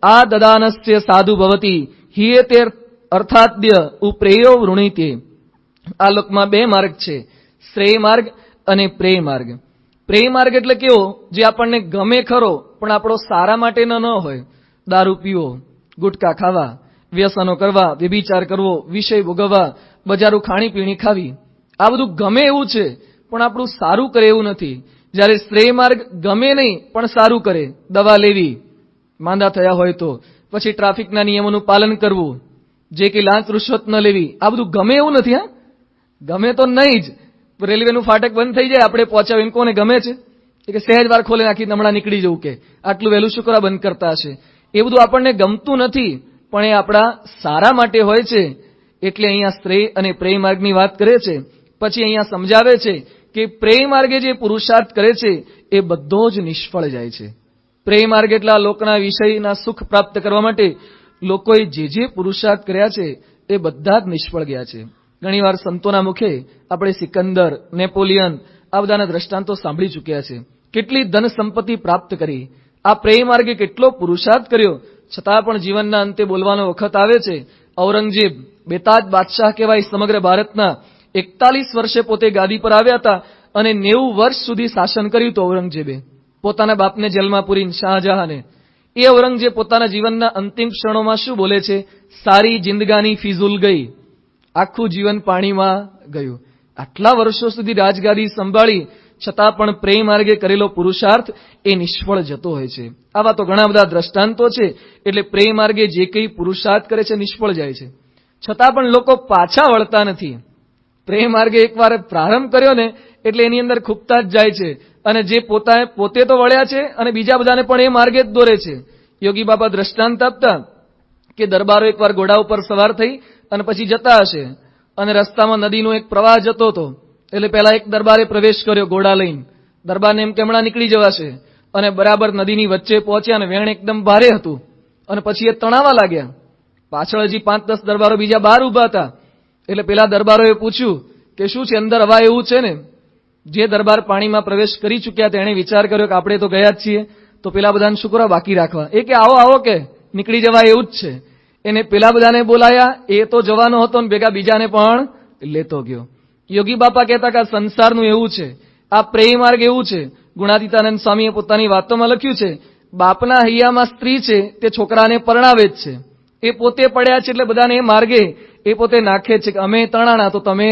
આ દદાનસ્ય સાધુ ભવતી હિયેતેર અર્થાદ્ય ઉપરેયો વૃણીતે. આ લોકમાં બે માર્ગ છે, શ્રેય માર્ગ અને પ્રેય માર્ગ. પ્રેય માર્ગ એટલે કેવો? જે આપણને ગમે ખરો પણ આપણો સારા માટેનો ન હોય. દારૂ પીવો, ગુટકા ખાવા, વ્યસનો કરવા, વ્યભિચાર કરવો, વિષય ભોગવવા, બજારું ખાણીપીણી ખાવી, આ બધું ગમે એવું છે પણ આપણું સારું કરે એવું નથી. જ્યારે શ્રેય માર્ગ ગમે નહીં પણ સારું કરે, દવા લેવી, માંદા થયા હોય તો, પછી ટ્રાફિકના નિયમોનું પાલન કરવું, જે કે લાંચ રૂશ્વત ન લેવી, આ બધું ગમે એવું નથી. હા, ગમે તો નહીં જ. રેલવેનું ફાટક બંધ થઈ જાય, આપણે પહોંચાવીને કોને ગમે છે? કે સહેજ વાર ખોલે નાખી હમણાં નીકળી જવું, કે આટલું વહેલું શું કરવા બંધ કરતા હશે. એ બધું આપણને ગમતું નથી પણ એ આપણા સારા માટે હોય છે. એટલે અહીંયા શ્રેય અને પ્રેય માર્ગની વાત કરે છે. પછી અહીંયા સમજાવે છે કે પ્રેય માર્ગે જે પુરુષાર્થ કરે છે એ બધો જ નિષ્ફળ જાય છે. પ્રેય માર્ગ એટલા લોકના વિષયના સુખ પ્રાપ્ત કરવા માટે લોકોએ જે પુરુષાર્થ કર્યા છે એ બધા જ નિષ્ફળ ગયા છે. ઘણીવાર સંતોના મુખે આપણે સિકંદર, નેપોલિયન આ બધાના દ્રષ્ટાંતો સાંભળી ચૂક્યા છે. કેટલી ધન સંપત્તિ પ્રાપ્ત કરી, આ પ્રેય માર્ગે કેટલો પુરુષાર્થ કર્યો, છતાં પણ જીવનના અંતે બોલવાનો વખત આવે છે. ઔરંગઝેબ બેતાજ બાદશાહ કહેવાય સમગ્ર ભારતના. 41 વર્ષે પોતે ગાદી પર આવ્યા હતા અને 90 વર્ષ સુધી શાસન કર્યું હતું ઔરંગઝેબે. પોતાના બાપને જેલમાં પૂરીને, શાહજહાને. એ ઔરંગઝેબ પોતાના જીવનના અંતિમ ક્ષણોમાં શું બોલે છે? સારી જિંદગાની ફિઝુલ ગઈ, આખું જીવન પાણીમાં ગયું. આટલા વર્ષો સુધી રાજગાદી સંભાળી છતાં પણ પ્રેય માર્ગે કરેલો પુરુષાર્થ એ નિષ્ફળ જતો હોય છે. આવા તો ઘણા બધા દ્રષ્ટાંતો છે. એટલે પ્રેય માર્ગે જે કંઈ પુરુષાર્થ કરે છે નિષ્ફળ જાય છે, છતાં પણ લોકો પાછા વળતા નથી. પ્રેય માર્ગે એકવાર પ્રારંભ કર્યો ને એટલે એની અંદર ખૂબતા જ જાય છે. અને જે પોતે તો વળ્યા છે અને બીજા બધાને પણ એ માર્ગે જ દોરે છે. યોગી બાબા દ્રષ્ટાંત આપતા કે દરબારો એકવાર ઘોડા ઉપર સવાર થઈ અને પછી જતા હશે અને રસ્તામાં નદીનો એક પ્રવાહ જતો હતો. એટલે પહેલા એક દરબારે પ્રવેશ કર્યો ઘોડા લઈને. દરબારને એમ કે હમણાં નીકળી જવાશે અને બરાબર નદીની વચ્ચે પહોંચ્યા અને વેણ એકદમ ભારે હતું અને પછી એ તણાવા લાગ્યા. પાછળ હજી 5-10 દરબારો બીજા બહાર ઉભા હતા. એટલે પેલા દરબારોએ પૂછ્યું કે શું છે, અંદર હવા એવું છે ને? જે દરબાર પાણીમાં પ્રવેશ કરી ચૂક્યા હતા એણે વિચાર કર્યો કે આપણે તો ગયા જ છીએ, તો પેલા બધાને શું કરવા બાકી રાખવા. એ કે આવો આવો, કે નીકળી જવાય એવું જ છે. એને પેલા બધાને બોલાયા, એ તો જવાનો હતો ને ભેગા બીજાને પણ લેતો ગયો. યોગી બાપા કહેતા કે આ સંસારનું એવું છે, આ પ્રેય માર્ગ એવું છે. ગુણાતીતાનંદ સ્વામીએ પોતાની વાતોમાં લખ્યું છે, બાપના હૈયામાં સ્ત્રી છે તે છોકરાને પરણાવે જ છે. એ પોતે પડ્યા છે એટલે બધાને એ માર્ગે એ પોતે નાખે છે કે અમે તણાણા તો તમે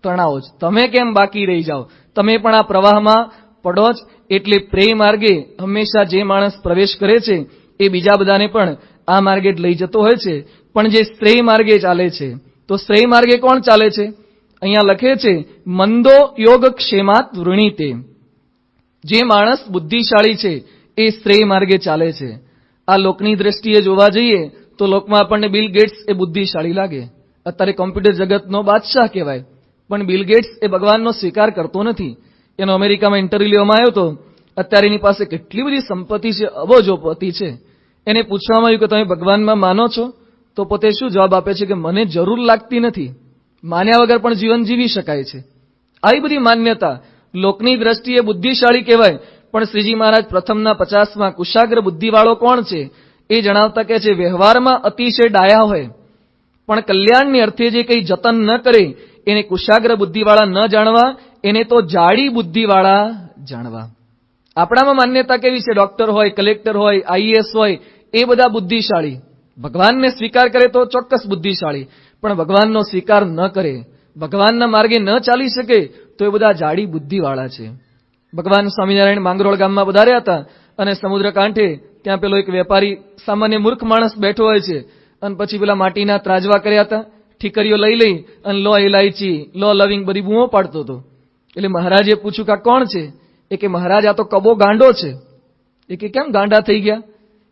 તણાવો જ, તમે કેમ બાકી રહી જાઓ, તમે પણ આ પ્રવાહમાં પડો જ. એટલે પ્રેય માર્ગે હંમેશા જે માણસ પ્રવેશ કરે છે એ બીજા બધાને પણ આ માર્ગે જ લઈ જતો હોય છે. પણ જે શ્રેય માર્ગે ચાલે છે, તો શ્રેય માર્ગે કોણ ચાલે છે? અહીંયા લખે છે મંદો યોગ ક્ષેમાત વૃણીતે. જે માણસ બુદ્ધિશાળી છે એ શ્રેય માર્ગે ચાલે છે. આ લોકની દ્રષ્ટિએ જોવા જઈએ તો લોકમાં આપણને બિલ ગેટ્સ એ બુદ્ધિશાળી લાગે, અત્યારે કોમ્પ્યુટર જગતનો બાદશાહ કહેવાય. પણ બિલ ગેટ્સ એ ભગવાનનો સ્વીકાર કરતો નથી. એનો અમેરિકામાં ઇન્ટરવ્યુ લેવામાં આવ્યો હતો. અત્યારે એની પાસે કેટલી બધી સંપત્તિ છે, અબજોપતિ છે. એને પૂછવામાં આવ્યું કે તમે ભગવાનમાં માનો છો? તો પોતે શું જવાબ આપે છે કે મને જરૂર લાગતી નથી, માન્યા વગર પણ જીવન જીવી શકાય છે. આવી બધી માન્યતા લોકની દ્રષ્ટિએ બુદ્ધિશાળી કહેવાય. પણ શ્રીજી મહારાજ પ્રથમના 50માં કુશાગ્ર બુદ્ધિવાળો કોણ છે એ જણાવતા કહે છે વ્યવહારમાં અતિશય ડાયા હોય પણ કલ્યાણની અર્થે જે કંઈ જતન ન કરે એને કુશાગ્ર બુદ્ધિવાળા ન જાણવા, એને તો જાડી બુદ્ધિવાળા જાણવા. આપણામાં માન્યતા કેવી છે? ડોક્ટર હોય, કલેક્ટર હોય, આઈએએસ હોય એ બધા બુદ્ધિશાળી. ભગવાનને સ્વીકાર કરે તો ચોક્કસ બુદ્ધિશાળી, પણ ભગવાનનો સ્વીકાર ન કરે, ભગવાનના માર્ગે ન ચાલી શકે તો એ બધા જાડી બુદ્ધિવાળા છે. ભગવાન સ્વામિનારાયણ માંગરોળ ગામમાં પધાર્યા હતા અને સમુદ્ર કાંઠે ત્યાં પેલો એક વેપારી સામાન્ય મૂર્ખ માણસ બેઠો હોય છે અને પછી પેલા માટીના ત્રાજવા કર્યા હતા, ઠીકરીઓ લઈ અને લો ઇલાયચી, લો લવિંગ બધી બૂમો પાડતો હતો. એટલે મહારાજે પૂછ્યું કે આ કોણ છે? એ કે મહારાજ આ તો કબો ગાંડો છે. એ કે કેમ ગાંડા થઈ ગયા?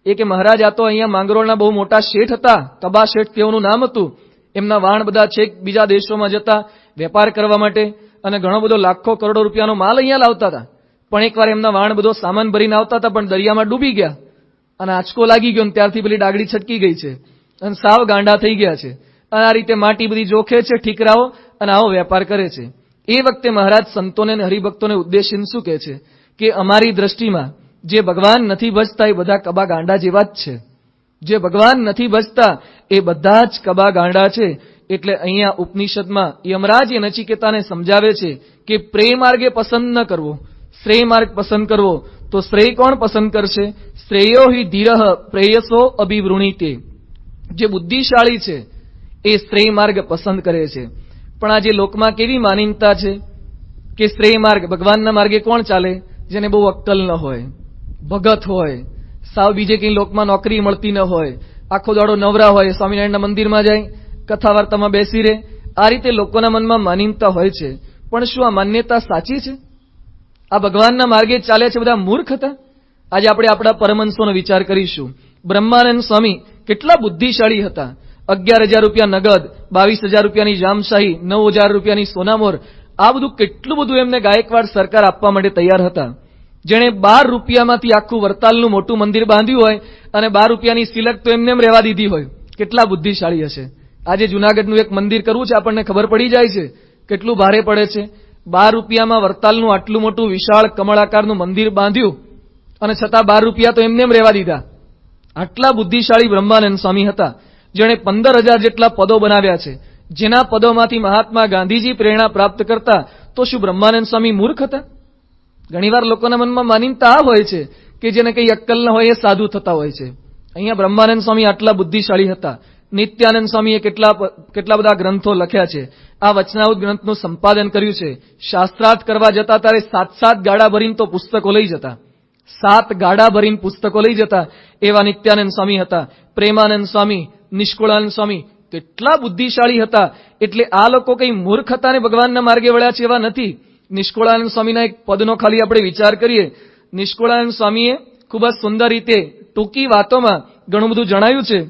એ કે મહારાજ આ તો અહીંયા માંગરોળના બહુ મોટા શેઠ હતા, કબા શેઠ તેઓનું નામ હતું. એમના વાણ બધા છેક બીજા દેશોમાં જતા વેપાર કરવા માટે અને ઘણો બધો લાખો કરોડો રૂપિયાનો માલ અહીંયા લાવતા હતા. પણ એકવાર એમના વાણ બધો સામાન ભરીને આવતા હતા પણ દરિયામાં ડૂબી ગયા અને આંચકો લાગી ગયો, ત્યારથી પેલી ડાગડી છટકી ગઈ છે અને સાવ ગાંડા થઈ ગયા છે. અને આ રીતે માટી બધી જોખે છે, ઠીકરાઓ, અને આવો વેપાર કરે છે. એ વખતે મહારાજ સંતોને અને હરિભક્તોને ઉદ્દેશીને શું કહે છે કે અમારી દ્રષ્ટિમાં જે ભગવાન નથી ભજતા એ બધા કબા ગાંડા જેવા જ છે. જે ભગવાન નથી ભજતા એ બધા જ કબા ગાંડા છે. એટલે અહીંયા ઉપનિષદમાં યમરાજ એ નચિકેતાને સમજાવે છે કે પ્રેમ માર્ગે પસંદ ન કરવો, શ્રેય માર્ગ પસંદ કરવો. તો શ્રેય કોણ પસંદ કરશે? શ્રેયો હિ ધીરઃ પ્રેયસો અભિવૃણીતે. જે બુદ્ધિશાળી છે એ શ્રેય માર્ગ પસંદ કરે છે. પણ આજે લોકમાં કેવી માનીનતા છે કે શ્રેય માર્ગ, ભગવાનના માર્ગે કોણ ચાલે? જેને બહુ અક્કલ ન હોય, ભગત હોય, સાવ બીજે કઈ લોકમાં નોકરી મળતી ન હોય, આખો દાડો નવરા હોય, સ્વામિનારાયણના મંદિરમાં જાય, કથા વાર્તામાં બેસી રહે. આ રીતે લોકોના મનમાં માનીનતા હોય છે. પણ શું આ માન્યતા સાચી છે? આ ભગવાનના માર્ગે ચાલે છે બધા મૂર્ખ હતા? આજે આપણે આપણા પરમહંસોનો વિચાર કરીશું. બ્રહ્માનંદ સ્વામી કેટલા બુદ્ધિશાળી હતા. 11,000 રૂપિયા નગદ, 22,000 રૂપિયાની જામશાહી, 9,000 રૂપિયાની સોનામોર, આ બધું કેટલું બધું એમને ગાયકવાડ સરકાર આપવા માટે તૈયાર હતા. જેણે 12 રૂપિયામાંથી આખું વરતાલનું મોટું મંદિર બાંધ્યું હોય અને 12 રૂપિયાની સિલક તો એમને એમ રહેવા દીધી હોય. કેટલા બુદ્ધિશાળી હશે? આજે જુનાગઢનું એક મંદિર કરવું છે, આપણને ખબર પડી જાય છે કેટલું ભારે પડે છે. 12 રૂપિયામાં વરતાલનું આટલું મોટું વિશાળ કમળાકારનું મંદિર બાંધ્યું અને છતાં 12 રૂપિયા તો એમને એમ રહેવા દીધા. આટલા બુદ્ધિશાળી બ્રહ્માનંદ સ્વામી હતા, જેણે 15,000 જેટલા પદો બનાવ્યા છે. જેના પદોમાંથી મહાત્મા ગાંધીજી પ્રેરણા પ્રાપ્ત કરતા. તો શું બ્રહ્માનંદ સ્વામી મૂર્ખ હતા? ઘણીવાર લોકોના મનમાં માનીનતા આ હોય છે કે જેને કઈ અક્કલ ન હોય એ સાધુ થતા હોય છે. અહીંયા બ્રહ્માનંદ સ્વામી આટલા બુદ્ધિશાળી હતા. નિત્યાનંદ સ્વામીએ કેટલા બધા ગ્રંથો લખ્યા છે. આ વચનાવૃત ગ્રંથનું સંપાદન કર્યું છે. શાસ્ત્રાર્થ કરવા જતા ત્યારે 7 ગાડા ભરીને તો પુસ્તકો લઈ જતા. 7 ગાડા ભરીને પુસ્તકો લઈ જતા. એવા નિત્યાનંદ સ્વામી હતા. પ્રેમાનંદ સ્વામી, નિષ્કુળાનંદ સ્વામી કેટલા બુદ્ધિશાળી હતા. એટલે આ લોકો કઈ મૂર્ખ હતા ને ભગવાનના માર્ગે વળ્યા છે એવા નથી. નિષ્કુળાનંદ સ્વામીના એક પદનો ખાલી આપણે વિચાર કરીએ. નિષ્કુળાનંદ સ્વામીએ ખૂબ જ સુંદર રીતે ટૂંકી વાતોમાં ઘણું બધું જણાવ્યું છે.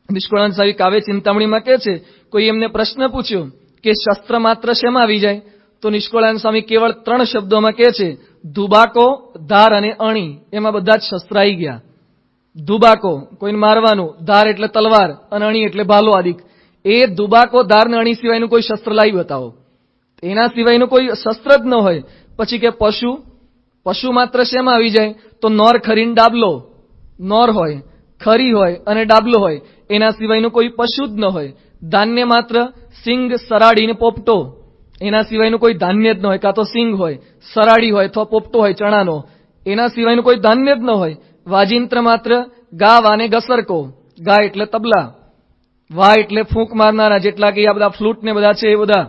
નિષ્કુળાનંદ સ્વામી કાવ્ય ચિંતામણીમાં કહે છે, કોઈ એમને પ્રશ્ન પૂછ્યો કે શસ્ત્ર માત્ર શેમાં આવી જાય? તો નિષ્કુળાનંદ સ્વામી કેવળ 3 શબ્દોમાં કહે છે, ધુબાકો, ધાર અને અણી. એમાં બધા જ શસ્ત્ર આવી ગયા. ધુબાકો કોઈને મારવાનું, ધાર એટલે તલવાર અને અણી એટલે ભાલો આદિક. એ ધુબાકો, ધાર અને અણી સિવાયનું કોઈ શસ્ત્ર લાવી બતાવો. એના સિવાયનું કોઈ શસ્ત્ર જ ન હોય. પછી કે પશુ માત્ર શેમાં આવી જાય? તો નોર, ખરીને ડાબલો. નોર હોય, ખરી હોય અને ડાબલો હોય. એના સિવાયનું કોઈ પશુ જ ન હોય. ધાન્ય માત્ર સિંગ, સરાડી ને પોપટો. એના સિવાયનું કોઈ ધાન્ય જ ન હોય. કાં તો સિંગ હોય, સરાડી હોય અથવા પોપટો હોય ચણાનો. એના સિવાયનું કોઈ ધાન્ય જ ન હોય. વાજિંત્ર માત્ર ગા, વાને ગસરકો. ગા એટલે તબલા, વા એટલે ફૂંક મારનારા, જેટલા કે આ બધા ફ્લૂટ ને બધા છે એ બધા,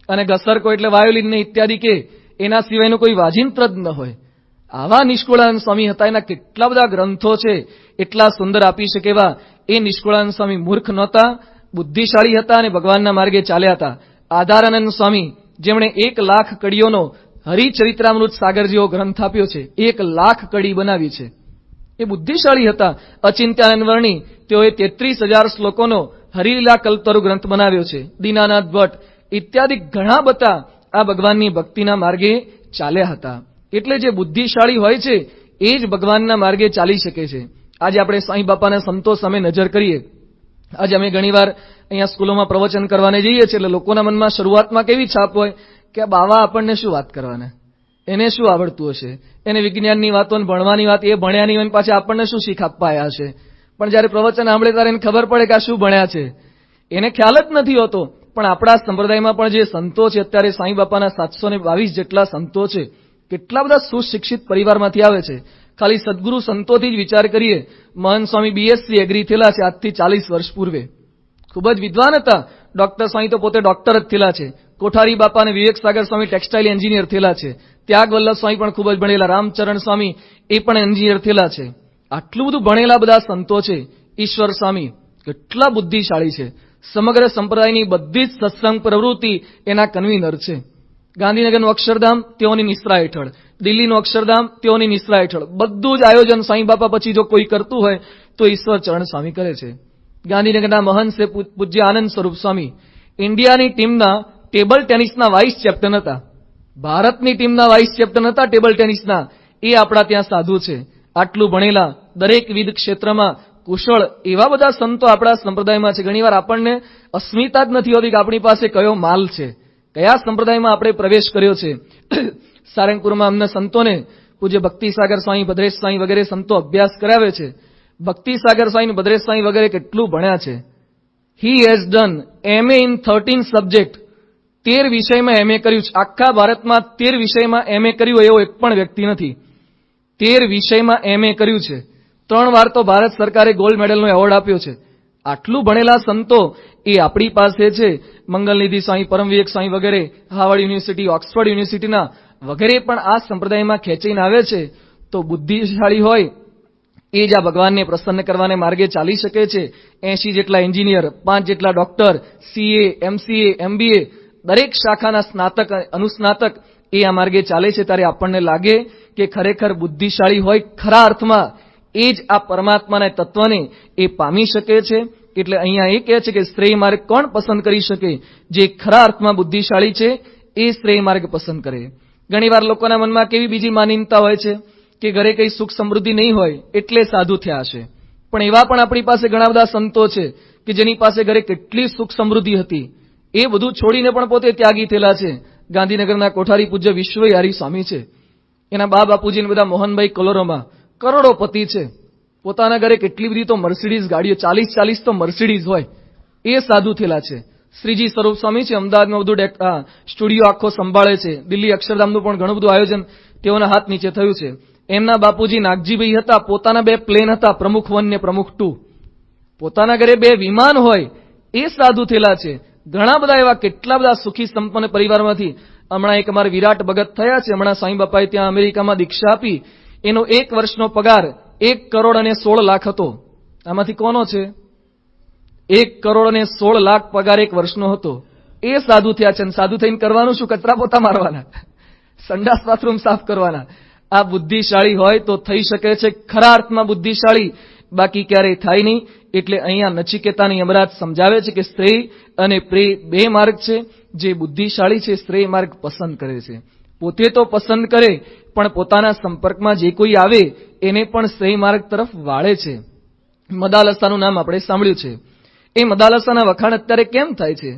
અને ગસરકો એટલે વાયોલિન ને ઇત્યાદિ કે. એના સિવાયનું કોઈ વાજિંત્ર જ ન હોય. આવા નિષ્કુળાનંદ સ્વામી હતા. એના કેટલા બધા ગ્રંથો છે, એટલા સુંદર આપી શકે એવા. એ નિષ્કુળાનંદ સ્વામી મૂર્ખ નહોતા, બુદ્ધિશાળી હતા અને ભગવાનના માર્ગે ચાલ્યા હતા. આધારાનંદ સ્વામી, જેમણે 1,00,000 કડીઓનો હરિચરિત્રામૃત સાગર જેવો ગ્રંથ આપ્યો છે, 1,00,000 કડી બનાવી છે, એ બુદ્ધિશાળી હતા. અચિંત્યાનંદ વર્ણી, તેઓએ 33,000 શ્લોકોનો હરિલીલા કલ્પતરુ ગ્રંથ બનાવ્યો છે. દીનાનાથ ભટ્ટ ઇત્યાદિ ઘણા બધા આ ભગવાનની ભક્તિના માર્ગે ચાલ્યા હતા. એટલે જે બુદ્ધિશાળી હોય છે એ જ ભગવાનના માર્ગે ચાલી શકે છે. આજે આપણે સાંઈ બાપાના સંતો સામે નજર કરીએ. આજે અમે ઘણીવાર અહીંયા સ્કૂલોમાં પ્રવચન કરવાને જઈએ છીએ, એટલે લોકોના મનમાં શરૂઆતમાં કેવી છાપ હોય કે આ બાવા આપણને શું વાત કરવાના, એને શું આવડતું હશે, એને વિજ્ઞાનની વાતો ને ભણવાની વાત એ ભણ્યા નહીં હોય, પાછા આપણને શું શીખ આપવા આવ્યા હશે. પણ જયારે પ્રવચન સાંભળે ત્યારે એને ખબર પડે કે આ શું ભણ્યા છે, એને ખ્યાલ જ નથી હોતો. પણ આપણા સંપ્રદાયમાં પણ જે સંતો છે, અત્યારે સાંઈ બાપાના 722 જેટલા સંતો છે, કેટલા બધા સુશિક્ષિત પરિવારમાંથી આવે છે. ખાલી સદગુરુ સંતોથી જ વિચાર કરીએ. મહંત સ્વામી BSc એગ્રી થયેલા છે આજથી 40 વર્ષ પૂર્વે. ખૂબ જ વિદ્વાન હતા. ડોક્ટર સ્વામી તો પોતે ડોક્ટર જ થયેલા છે. કોઠારી બાપા અને વિવેક સાગર સ્વામી ટેક્સટાઇલ એન્જિનિયર થયેલા છે. ત્યાગ વલ્લભ સ્વામી પણ ખૂબ જ ભણેલા. રામચરણ સ્વામી એ પણ એન્જિનિયર થયેલા છે. આટલું બધું ભણેલા બધા સંતો છે. ઈશ્વર સ્વામી કેટલા બુદ્ધિશાળી છે. સમગ્ર સંપ્રદાયની બધી જ સત્સંગ પ્રવૃત્તિ એના કન્વીનર છે. ગાંધીનગરનું અક્ષરધામ તેઓની નિશ્રા હેઠળ, દિલ્હીનું અક્ષરધામ તેઓની નિશ્રા હેઠળ. બધું જ આયોજન સાંઈ બાપા પછી જો કોઈ કરતું હોય તો ઈશ્વર ચરણ સ્વામી કરે છે. ગાંધીનગરના મહંત છે પૂજ્ય આનંદ સ્વરૂપ સ્વામી. ઇન્ડિયાની ટીમના ટેબલ ટેનિસના વાઇસ કેપ્ટન હતા. ભારતની ટીમના વાઇસ કેપ્ટન હતા ટેબલ ટેનિસના. એ આપણા ત્યાં સાધુ છે. આટલું ભણેલા, દરેક વિધ ક્ષેત્રમાં કુશળ એવા બધા સંતો આપણા સંપ્રદાયમાં છે. ઘણીવાર આપણને અસ્મિતા જ નથી હોતી કે આપણી પાસે કયો માલ છે, કયા સંપ્રદાયમાં આપણે પ્રવેશ કર્યો છે. સારંગપુરમાં અમને સંતોને પૂજ્ય ભક્તિસાગર સ્વામી, ભદ્રેશ સ્વામી વગેરે સંતો અભ્યાસ કરાવે છે. ભક્તિસાગર સ્વામી, ભદ્રેશ સ્વામી વગેરે કેટલું ભણ્યા છે. He has done MA in 13 subject. 13 વિષયમાં MA કર્યું છે. આખા ભારતમાં 13 વિષયમાં MA કર્યું એવો એક પણ વ્યક્તિ નથી. 13 વિષયમાં MA કર્યું છે. 3 વાર તો ભારત સરકારે ગોલ્ડ મેડલનો એવોર્ડ આપ્યો છે. આટલું ભણેલા સંતો એ આપણી પાસે છે. મંગલનિધિ સ્વામી, પરમ વિવેક સ્વામી વગેરે, હાર્વર્ડ યુનિવર્સિટી, ઓક્સફર્ડ યુનિવર્સિટીના વગેરે પણ આ સંપ્રદાયમાં ખેંચીને આવે છે. તો બુદ્ધિશાળી હોય એ જ આ ભગવાનને પ્રસન્ન કરવાને માર્ગે ચાલી શકે છે. 80 જેટલા એન્જિનિયર, 5 જેટલા ડોક્ટર, CA, MCA, MBA, દરેક શાખાના સ્નાતક, અનુસ્નાતક એ આ માર્ગે ચાલે છે. ત્યારે આપણને લાગે કે ખરેખર બુદ્ધિશાળી હોય ખરા અર્થમાં એ જ આ પરમાત્માના તત્વને એ પામી શકે છે. એટલે અહીંયા એ કહે છે કે શ્રેય માર્ગ કોણ પસંદ કરી શકે? જે ખરા અર્થમાં બુદ્ધિશાળી છે એ શ્રેય માર્ગ પસંદ કરે. ઘણીવાર લોકોના મનમાં કેવી બીજી માનીનતા હોય છે કે ઘરે કઈ સુખ સમૃદ્ધિ નહીં હોય એટલે સાધુ થયા હશે. પણ એવા પણ આપણી પાસે ઘણા બધા સંતો છે કે જેની પાસે ઘરે કેટલી સુખ સમૃદ્ધિ હતી, એ બધું છોડીને પણ પોતે ત્યાગી થયેલા છે. ગાંધીનગરના કોઠારી પૂજ્ય વિશ્વયારી સ્વામી છે. એના બા બાપુજીને બધા મોહનભાઈ કલોરોમાં કરોડોપતિ છે. પોતાના ઘરે કેટલી બધી તો મર્સિડીઝ ગાડીઓ, 40 તો મર્સિડીઝ હોય, એ સાધુ થયેલા છે. શ્રીજી સ્વરૂપ સ્વામી છે, અમદાવાદમાં બધું સ્ટુડિયો આખો સંભાળે છે. દિલ્હી અક્ષરધામનું પણ ઘણું બધું આયોજન તેઓના હાથ નીચે થયું છે. એમના બાપુજી નાગજીભાઈ હતા, પોતાના 2 પ્લેન હતા, પ્રમુખ 1 ને પ્રમુખ 2. પોતાના ઘરે 2 વિમાન હોય એ સાધુ થયેલા છે. ઘણા બધા એવા કેટલા બધા સુખી સંપન્ન પરિવારમાંથી હમણાં એક અમારે વિરાટ ભગત થયા છે. હમણાં સાંઈ બાપાએ ત્યાં અમેરિકામાં દીક્ષા આપી. એનો 1 વર્ષનો પગાર 1 કરોડ અને 16 લાખ હતો. આમાંથી કોનો છે? 1 કરોડ અને 16 લાખ પગાર 1 વર્ષનો હતો. એ સાધુ થયા છે. સાધુ થઈને કરવાનું શું? કચરા પોતા મારવાના, સંડાસ બાથરૂમ સાફ કરવાના. આ બુદ્ધિશાળી હોય તો થઈ શકે છે ખરા અર્થમાં બુદ્ધિશાળી, બાકી ક્યારેય થાય નહીં. એટલે અહીંયા નચિકેતાની યમરાજ સમજાવે છે કે શ્રેય અને પ્રેય 2 માર્ગ છે. જે બુદ્ધિશાળી છે શ્રેય માર્ગ પસંદ કરે છે. પોતે તો પસંદ કરે પણ પોતાના સંપર્કમાં જે કોઈ આવે એને પણ શ્રેય માર્ગ તરફ વાળે છે. મદાલસાનું નામ આપણે સાંભળ્યું છે. એ મદાલસાના વખાણ અત્યારે કેમ થાય છે?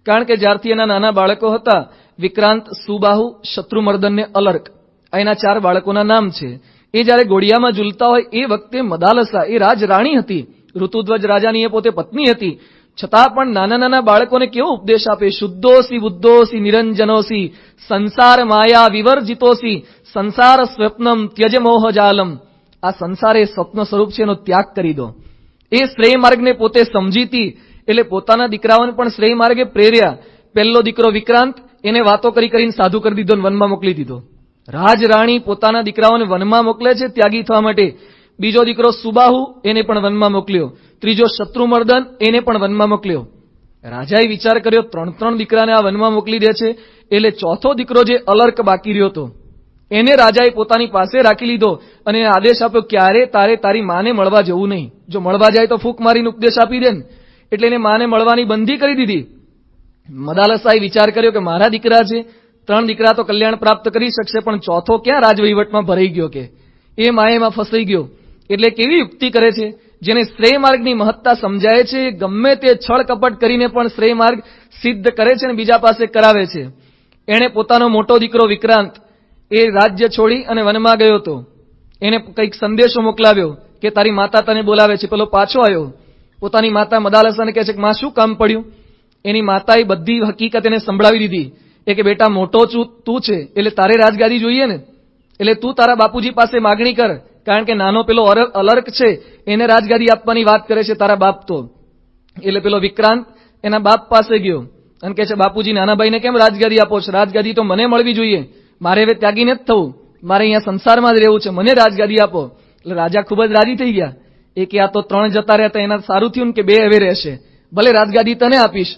કારણ કે જ્યારથી એના નાના બાળકો હતા, વિક્રાંત, સુબાહુ, શત્રુમર્દન ને અલર્ક, એના 4 બાળકોના નામ છે. એ જ્યારે ઘોડિયામાં ઝૂલતા હોય એ વખતે મદાલસા એ રાજરાણી હતી. ઋતુધ્વજ રાજાની એ પોતે પત્ની હતી. છતાં પણ નાના નાના બાળકોને કેવો ઉપદેશ આપે? શુદ્ધોસી બુદ્ધોસી નિરંજનોસી સંસાર માયા વિવર્જિતોસી સંસાર સ્વપ્નમ ત્યજ મોહ જાલમ. આ સંસાર એ સ્વપ્ન સ્વરૂપ છે, એનો ત્યાગ કરી દો. એ શ્રેય માર્ગને પોતે સમજીતી એટલે પોતાના દીકરાઓને પણ શ્રેય માર્ગે પ્રેર્યા. પહેલો દીકરો વિક્રાંત, એને વાતો કરીને સાધુ કરી દીધો, વનમાં મોકલી દીધો. રાજરાણી પોતાના દીકરાઓને વનમાં મોકલે છે ત્યાગી થવા માટે. બીજો દીકરો સુબાહુ, એને પણ વનમાં મોકલ્યો. ત્રીજો શત્રુમર્દન, એને પણ વનમાં મોકલ્યો. રાજાએ વિચાર કર્યો 3 દીકરાને આ વનમાં મોકલી દે છે, એટલે ચોથો દીકરો જે અલર્ક બાકી રહ્યો હતો એને રાજાએ પોતાની પાસે રાખી લીધો અને આદેશ આપ્યો ક્યારે તારે તારી માને મળવા જવું નહીં. જો મળવા જાય તો ફૂંક મારીને ઉપદેશ આપી દે ને. એટલે એને માને મળવાની બંધી કરી દીધી. મદાલસાએ વિચાર કર્યો કે મારા દીકરા છે, 3 દીકરા તો કલ્યાણ પ્રાપ્ત કરી શકશે, પણ ચોથો ક્યાં રાજવહીવટમાં ભરાઈ ગયો કે એ માયેમાં ફસાઈ ગયો. એટલે કેવી યુક્તિ કરે છે? જેને શ્રેય માર્ગની મહત્તા સમજાય છે, ગમે તે છળ કપટ કરીને પણ શ્રેય માર્ગ સિદ્ધ કરે છે અને બીજા પાસે કરાવે છે. એણે પોતાનો મોટો દીકરો વિક્રાંત એ રાજ્ય છોડી અને વનમાં ગયો હતો. એને કંઈક સંદેશો મોકલાવ્યો કે તારી માતા તને બોલાવે છે. પેલો પાછો આવ્યો. પોતાની માતા મદાલસાને કહે છે કે માં શું કામ પડ્યું? એની માતાએ બધી હકીકત એને સંભળાવી દીધી. એ કે બેટા મોટો તું છે એટલે તારે રાજગાદી જોઈએ ને, એટલે તું તારા બાપુજી પાસે માગણી કર, કારણ કે નાનો પેલો અલર્ક છે એને રાજગાદી આપવાની વાત કરે છે તારા બાપ તો. એટલે પેલો વિક્રાંત એના બાપ પાસે ગયો અને કહે છે બાપુજી નાના ભાઈને કેમ રાજગાદી આપો છો? રાજગાદી તો મને મળવી જોઈએ, મારે હવે ત્યાગી નથી થવું, મારે અહીંયા સંસારમાં જ રહેવું છે, મને રાજગાદી આપો. એટલે રાજા ખૂબ જ રાજી થઈ ગયા. એ કે આ તો 3 જતા રહ્યા એના સારું થયું ને કે 2 હવે રહેશે, ભલે રાજગાદી તને આપીશ.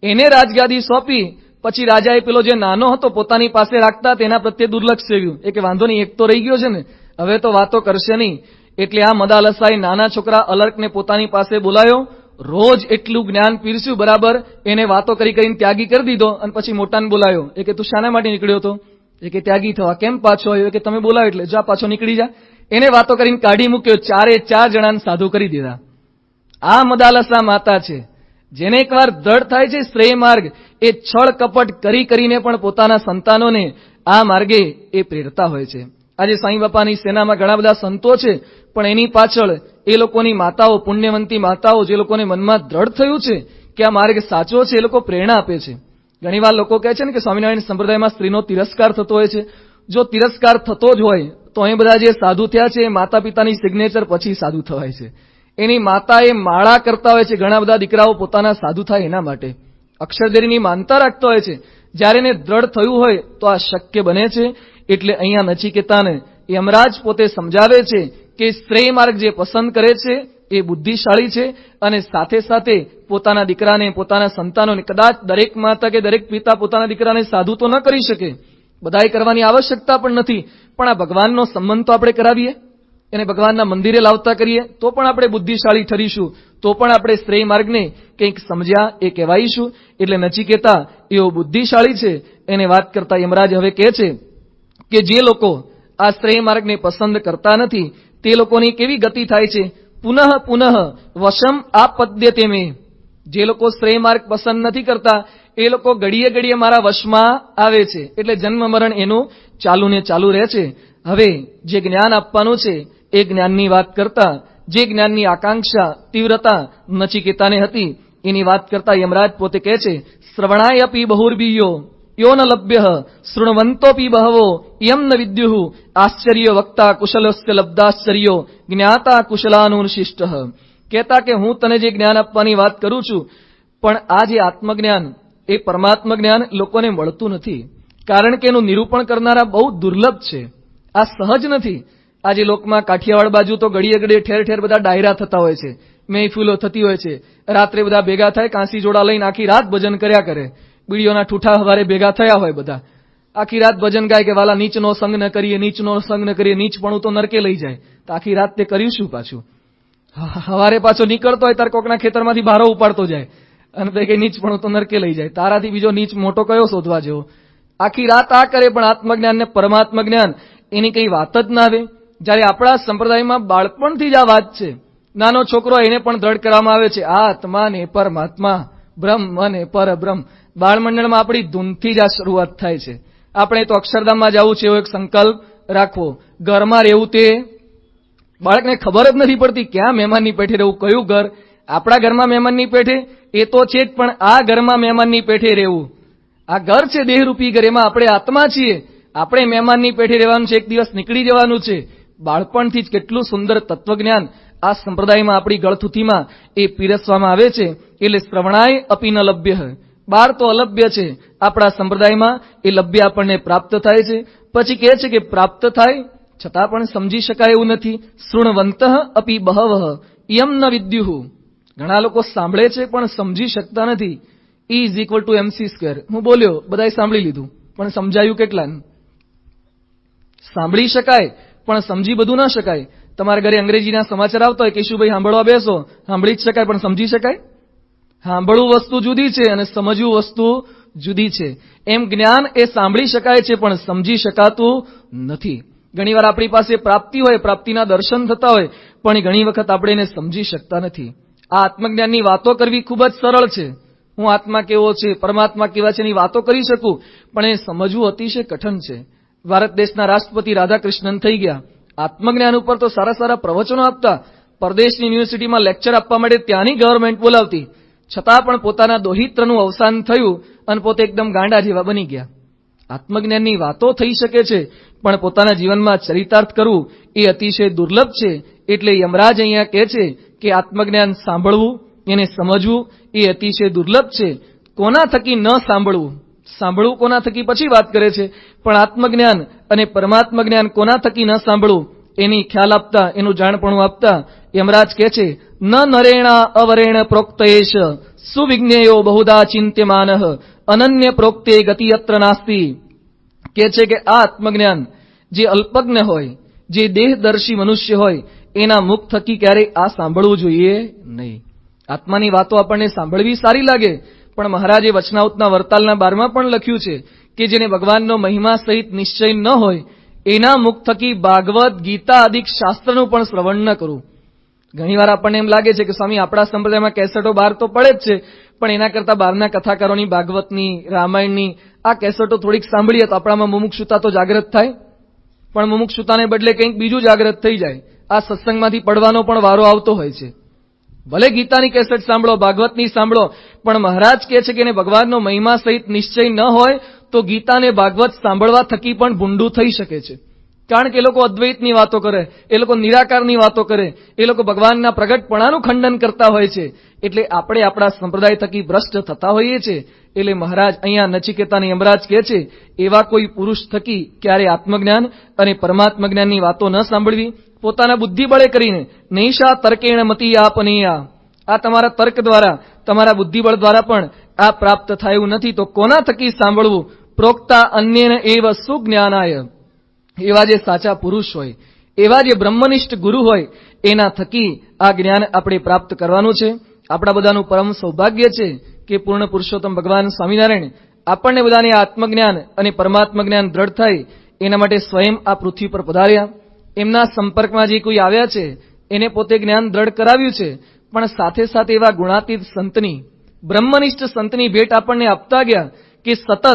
એને રાજગાદી સોંપી. પછી રાજાએ પેલો જે નાનો હતો પોતાની પાસે રાખતા તેના પ્રત્યે દુર્લક્ષ સેવ્યું. એ કે વાંધો નહીં, એક તો રહી ગયો છે ને, હવે તો વાતો કરશે નહીં. એટલે આ મદાલસાએ નાના છોકરા અલર્કને પોતાની પાસે બોલાયો. રોજ એટલું જ્ઞાન પીરસ્યું બરાબર. એને વાતો કરીને ત્યાગી કરી દીધો. અને પછી મોટાને બોલાયો. એ કે તું શાના માટે નીકળ્યો હતો? એ કે ત્યાગી થવા. કેમ પાછો આવ્યો? કે તમે બોલાવો એટલે જા પાછો નીકળી જા. એને વાતો કરીને કાઢી મૂક્યો. 4 જણાને સાધુ કરી દીધા. આ મદાલસા માતા છે જેને એકવાર દ્રઢ થાય છે શ્રેય માર્ગ, એ છળ કપટ કરીને પણ પોતાના સંતાનોને આ માર્ગે એ પ્રેરતા હોય છે. આજે સાંઈ બાપાની સેનામાં ઘણા બધા સંતો છે, પણ એની પાછળ એ લોકોની માતાઓ, પુણ્યવંતી માતાઓ, જે લોકોને મનમાં દ્રઢ થયું છે કે આ માર્ગ સાચો છે, એ લોકો પ્રેરણા આપે છે. ઘણીવાર લોકો કહે છે ને કે સ્વામિનારાયણ સંપ્રદાયમાં સ્ત્રીનો તિરસ્કાર થતો હોય છે. જો તિરસ્કાર થતો જ હોય તો અહીં બધા જે સાધુ થયા છે એ માતા પિતાની સિગ્નેચર પછી સાધુ થવાય છે. એની માતા એ માળા કરતા હોય છે. ઘણા બધા દીકરાઓ પોતાના સાધુ થાય એના માટે અક્ષરદેરીની માનતા રાખતા હોય છે. જ્યારે એને દ્રઢ થયું હોય તો આ શક્ય બને છે. એટલે અહીંયા નચિકેતાને યમરાજ પોતે સમજાવે છે કે શ્રેય માર્ગ જે પસંદ કરે છે એ બુદ્ધિશાળી છે અને સાથે સાથે પોતાના દીકરાને, પોતાના સંતાનોને, કદાચ દરેક માતા કે દરેક પિતા પોતાના દીકરાને સાધુ તો ન કરી શકે, બધાએ કરવાની આવશ્યકતા પણ નથી, પણ આ ભગવાનનો સંબંધ તો આપણે કરાવીએ, એને ભગવાનના મંદિરે લાવતા કરીએ તો પણ આપણે બુદ્ધિશાળી ઠરીશું, તો પણ આપણે શ્રેય માર્ગને કંઈક સમજ્યા એ કહેવાઈશું. એટલે નચિકેતા એવો બુદ્ધિશાળી છે. એને વાત કરતા યમરાજ હવે કહે છે કે જે લોકો આ શ્રેય માર્ગને પસંદ કરતા નથી તે લોકોની કેવી ગતિ થાય છે. પુનઃ પુનઃ વશમ આપદ્યતે મે. જે લોકો શ્રેય માર્ગ પસંદ નથી કરતા એ લોકો ઘડીએ ઘડીએ મારા વશમાં આવે છે. એટલે જન્મ મરણ એનું ચાલુ ને ચાલુ રહે છે. હવે જે જ્ઞાન આપવાનું છે એ જ્ઞાનની વાત કરતા, જે જ્ઞાનની આકાંક્ષા, તીવ્રતા નચિકેતાને હતી એની વાત કરતા યમરાજ પોતે કહે છે, શ્રવણાય અપી બહુર્બીયો યો ન લભ્ય શૃણવંતોપી બહવો યમ ન વિદ્યુઃ આશ્ચર્ય વક્તા કુશલસ્ય લબ્ધાશ્ચર્યો જ્ઞાતા કુશલાનુશિષ્ટ. કહેતા કે હું તને જે જ્ઞાન આપવાની વાત કરું છું પણ આ જે આત્મજ્ઞાન એ પરમાત્મ જ્ઞાન લોકોને મળતું નથી, કારણ કે એનું નિરૂપણ કરનારા બહુ દુર્લભ છે. આ સહજ નથી. આજે લોકમાં કાઠિયાવાડ બાજુ તો ઘડીએ ઘડીએ ઠેર ઠેર બધા ડાયરા થતા હોય છે, મહેફિલો થતી હોય છે. રાત્રે બધા ભેગા થાય, કાંસી જોડા લઈને આખી રાત ભજન કર્યા કરે. બીડીઓના ઠૂઠા હવારે ભેગા થયા હોય બધા, આખી રાત ભજન ગાય કે વાલા નીચનો સંગ ન કરીએ, નીચનો સંગ ન કરીએ, નીચપણું તો નરકે લઈ જાય. તો આખી રાત તે કર્યું શું પાછું? હવારે પાછો નીકળતો હોય તાર કોકના ખેતરમાંથી ભારો ઉપાડતો જાય અને તે કઈ નીચપણું તો નરકે લઈ જાય. તારાથી બીજો નીચ મોટો કયો શોધવા જેવો? આખી રાત આ કરે પણ આત્મજ્ઞાન ને પરમાત્મ જ્ઞાન એની કઈ વાત જ ના આવે. જયારે આપણા સંપ્રદાયમાં બાળપણથી જ આ વાત છે. નાનો છોકરો એને પણ દ્રઢ કરવામાં આવે છે, આત્મા ને પરમાત્મા, બ્રહ્મ ને પરબ્રહ્મ. બાળમંડળમાં આપણી ધૂનથી જ આ શરૂઆત થાય છે. આપણે તો અક્ષરધામમાં જવું છે એવો એક સંકલ્પ રાખવો. ઘરમાં રહેવું તે બાળકને ખબર જ નથી પડતી ક્યાં મહેમાનની પેઠે રહેવું, કયું ઘર. આપણા ઘરમાં મહેમાનની પેઠે એ તો છે જ, પણ આ ઘરમાં મહેમાનની પેઠે રહેવું. આ ઘર છે દેહરૂપી ઘર, એમાં આપણે આત્મા છીએ. આપણે મહેમાનની પેઠે રહેવાનું છે, એક દિવસ નીકળી જવાનું છે. બાળપણથી જ કેટલું સુંદર તત્વજ્ઞાન આ સંપ્રદાયમાં આપણી ગળથુથીમાં એ પીરસવામાં આવે છે. એટલે શ્રવણાય અપી ન લભ્ય. બાર તો અલભ્ય છે, આપણા સંપ્રદાયમાં એ લભ્ય આપણને પ્રાપ્ત થાય છે. પછી કહે છે કે પ્રાપ્ત થાય છતાં પણ સમજી શકાય એવું નથી. શૃણવંત અપી બહવઃ યમ ન વિદ્યુઃ. ઘણા લોકો સાંભળે છે પણ સમજી શકતા નથી. E = mc². હું બોલ્યો, બધાએ સાંભળી લીધું, પણ સમજાયું કેટલા? સાંભળી શકાય પણ સમજી બધું ના શકાય. તમારા ઘરે અંગ્રેજીના સમાચાર આવતા હોય, કેશુભાઈ સાંભળવા બેસો, સાંભળી જ શકાય પણ સમજી શકાય? સાંભળવું વસ્તુ જુદી છે અને સમજવું વસ્તુ જુદી છે. એમ જ્ઞાન એ સાંભળી શકાય છે પણ સમજી શકાતું નથી. ઘણીવાર આપણી પાસે પ્રાપ્તિ હોય, પ્રાપ્તિના દર્શન થતા હોય, પણ ઘણી વખત આપણે એને સમજી શકતા નથી. આ આત્મજ્ઞાનની વાતો કરવી ખૂબ જ સરળ છે. હું આત્મા કેવો છે, પરમાત્મા કેવા છે એની વાતો કરી શકું, પણ એ સમજવું અતિશય કઠણ છે. ભારત દેશના રાષ્ટ્રપતિ રાધાકૃષ્ણન થઈ ગયા. આત્મજ્ઞાન ઉપર તો સારા સારા પ્રવચનો આપતા, પરદેશની યુનિવર્સિટીમાં લેક્ચર આપવા માટે ત્યાંની ગવર્મેન્ટ બોલાવતી, છતાં પણ પોતાના દોહિત્રનું અવસાન થયું અને પોતે એકદમ ગાંડા જેવા બની ગયા. આત્મજ્ઞાનની વાતો થઈ શકે છે પણ પોતાના જીવનમાં ચરિતાર્થ કરવું એ અતિશય દુર્લભ છે. એટલે યમરાજ અહીંયા કહે છે કે આત્મજ્ઞાન સાંભળવું, એને સમજવું એ અતિશય દુર્લભ છે. કોના થકી ન સાંભળવું, સાંભળવું કોના થકી પછી વાત કરે છે, પણ આત્મજ્ઞાન અને પરમાત્મ જ્ઞાન કોના થકી ન સાંભળવું એની ખ્યાલ આપતા, એનું જાણપણું આપતા યમરાજ કહે છે, ન નરેણા અવરેણ પ્રોક્તયેશ સુવિજ્ઞેયો બહુધા ચિંત્યમાનઃ અનન્ય પ્રોક્તે ગતિ અત્ર નાસ્તિ. કહે છે કે આ આત્મજ્ઞાન જે અલ્પજ્ઞ હોય, જે દેહદર્શી મનુષ્ય હોય, એના મુખ થકી ક્યારેય આ સાંભળવું જોઈએ નહીં. આત્માની વાતો આપણને સાંભળવી સારી લાગે, પણ મહારાજે વચનાઉતના વરતાલના 12માં પણ લખ્યું છે કે જેને ભગવાનનો મહિમા સહિત નિશ્ચય ન હોય એના મુખ થકી ભાગવત, ગીતા આદિ શાસ્ત્રનું પણ શ્રવણ ન કરવું. ઘણીવાર આપણને એમ લાગે છે કે સ્વામી આપણા સંપ્રદાયમાં કેસેટો બહાર તો પડે જ છે, પણ એના કરતા બહારના કથાકારોની, ભાગવતની, રામાયણની આ કેસેટો થોડીક સાંભળીએ તો આપણામાં મુમુક્ષુતા તો જાગૃત થાય, પણ મુમુક્ષુતાને બદલે કંઈક બીજું જાગૃત થઈ જાય. આ સત્સંગમાંથી પડવાનો પણ વારો આવતો હોય છે. ભલે ગીતાની કેસેટ સાંભળો, ભાગવતની સાંભળો, પણ મહારાજ કહે છે કે એને ભગવાનનો મહિમા સહિત નિશ્ચય ન હોય તો ગીતા અને ભાગવત સાંભળવા થકી પણ ભૂંડું થઈ શકે છે. કારણ કે એ લોકો અદ્વૈતની વાતો કરે, એ લોકો નિરાકારની વાતો કરે, એ લોકો ભગવાનના પ્રગટપણાનું ખંડન કરતા હોય છે. એટલે આપણે આપણા સંપ્રદાય થકી ભ્રષ્ટ થતા હોઈએ છીએ. એટલે મહારાજ અહીંયા નચિકેતાને યમરાજ કહે છે એવા કોઈ પુરુષ થકી ક્યારે આત્મજ્ઞાન અને પરમાત્મ જ્ઞાનની વાતો ન સાંભળવી. પોતાના બુદ્ધિ બળે કરીને નૈષા તર્કેણ મતિ આપનીયા, આ તમારા તર્ક દ્વારા, તમારા બુદ્ધિબળ દ્વારા પણ આ પ્રાપ્ત થાય એવું નથી. તો કોના થકી સાંભળવું? પ્રોક્તા અન્યેન એવ સુજ્ઞાનાય, એવા જે સાચા પુરુષ હોય, એવા જે બ્રહ્મનિષ્ઠ ગુરુ હોય, એના થકી આ જ્ઞાન આપણે પ્રાપ્ત કરવાનું છે. આપણા બધાનું પરમ સૌભાગ્ય છે કે પૂર્ણ પુરુષોત્તમ ભગવાન સ્વામિનારાયણ આપણને બધાને આત્મજ્ઞાન અને પરમાત્મ જ્ઞાન દ્રઢ થાય એના માટે સ્વયં આ પૃથ્વી પર પધાર્યા. એમના સંપર્કમાં જે કોઈ આવ્યા છે એને પોતે જ્ઞાન દ્રઢ કરાવ્યું છે, પણ સાથે સાથે એવા ગુણાતીત સંતની, બ્રહ્મનિષ્ઠ સંતની ભેટ આપણને આપતા ગયા કે સતત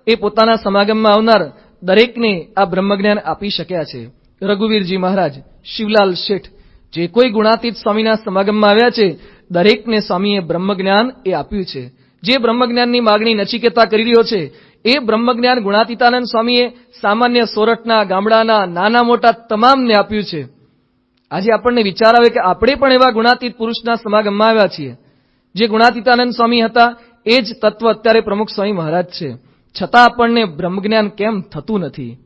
એ પોતાના સમાગમમાં આવનાર દરેકને આ બ્રહ્મજ્ઞાન આપી શક્યા છે. રઘુવીરજી મહારાજ, શિવલાલ શેઠ, જે કોઈ ગુણાતીત સ્વામીના સમાગમમાં આવ્યા છે દરેકને સ્વામીએ બ્રહ્મજ્ઞાન એ આપ્યું છે. જે બ્રહ્મજ્ઞાનની માગણી નચિકેતા કરી રહ્યો છે એ બ્રહ્મજ્ઞાન ગુણાતીતાનંદ સ્વામીએ સામાન્ય સોરઠના, ગામડાના, નાના મોટા તમામને આપ્યું છે. આજે આપણને વિચાર આવે કે આપણે પણ એવા ગુણાતીત પુરુષના સમાગમમાં આવ્યા છીએ. જે ગુણાતીતાનંદ સ્વામી હતા એ જ તત્વ અત્યારે પ્રમુખ સ્વામી મહારાજ છે. છતાં આપણને બ્રહ્મજ્ઞાન કેમ થતું નથી?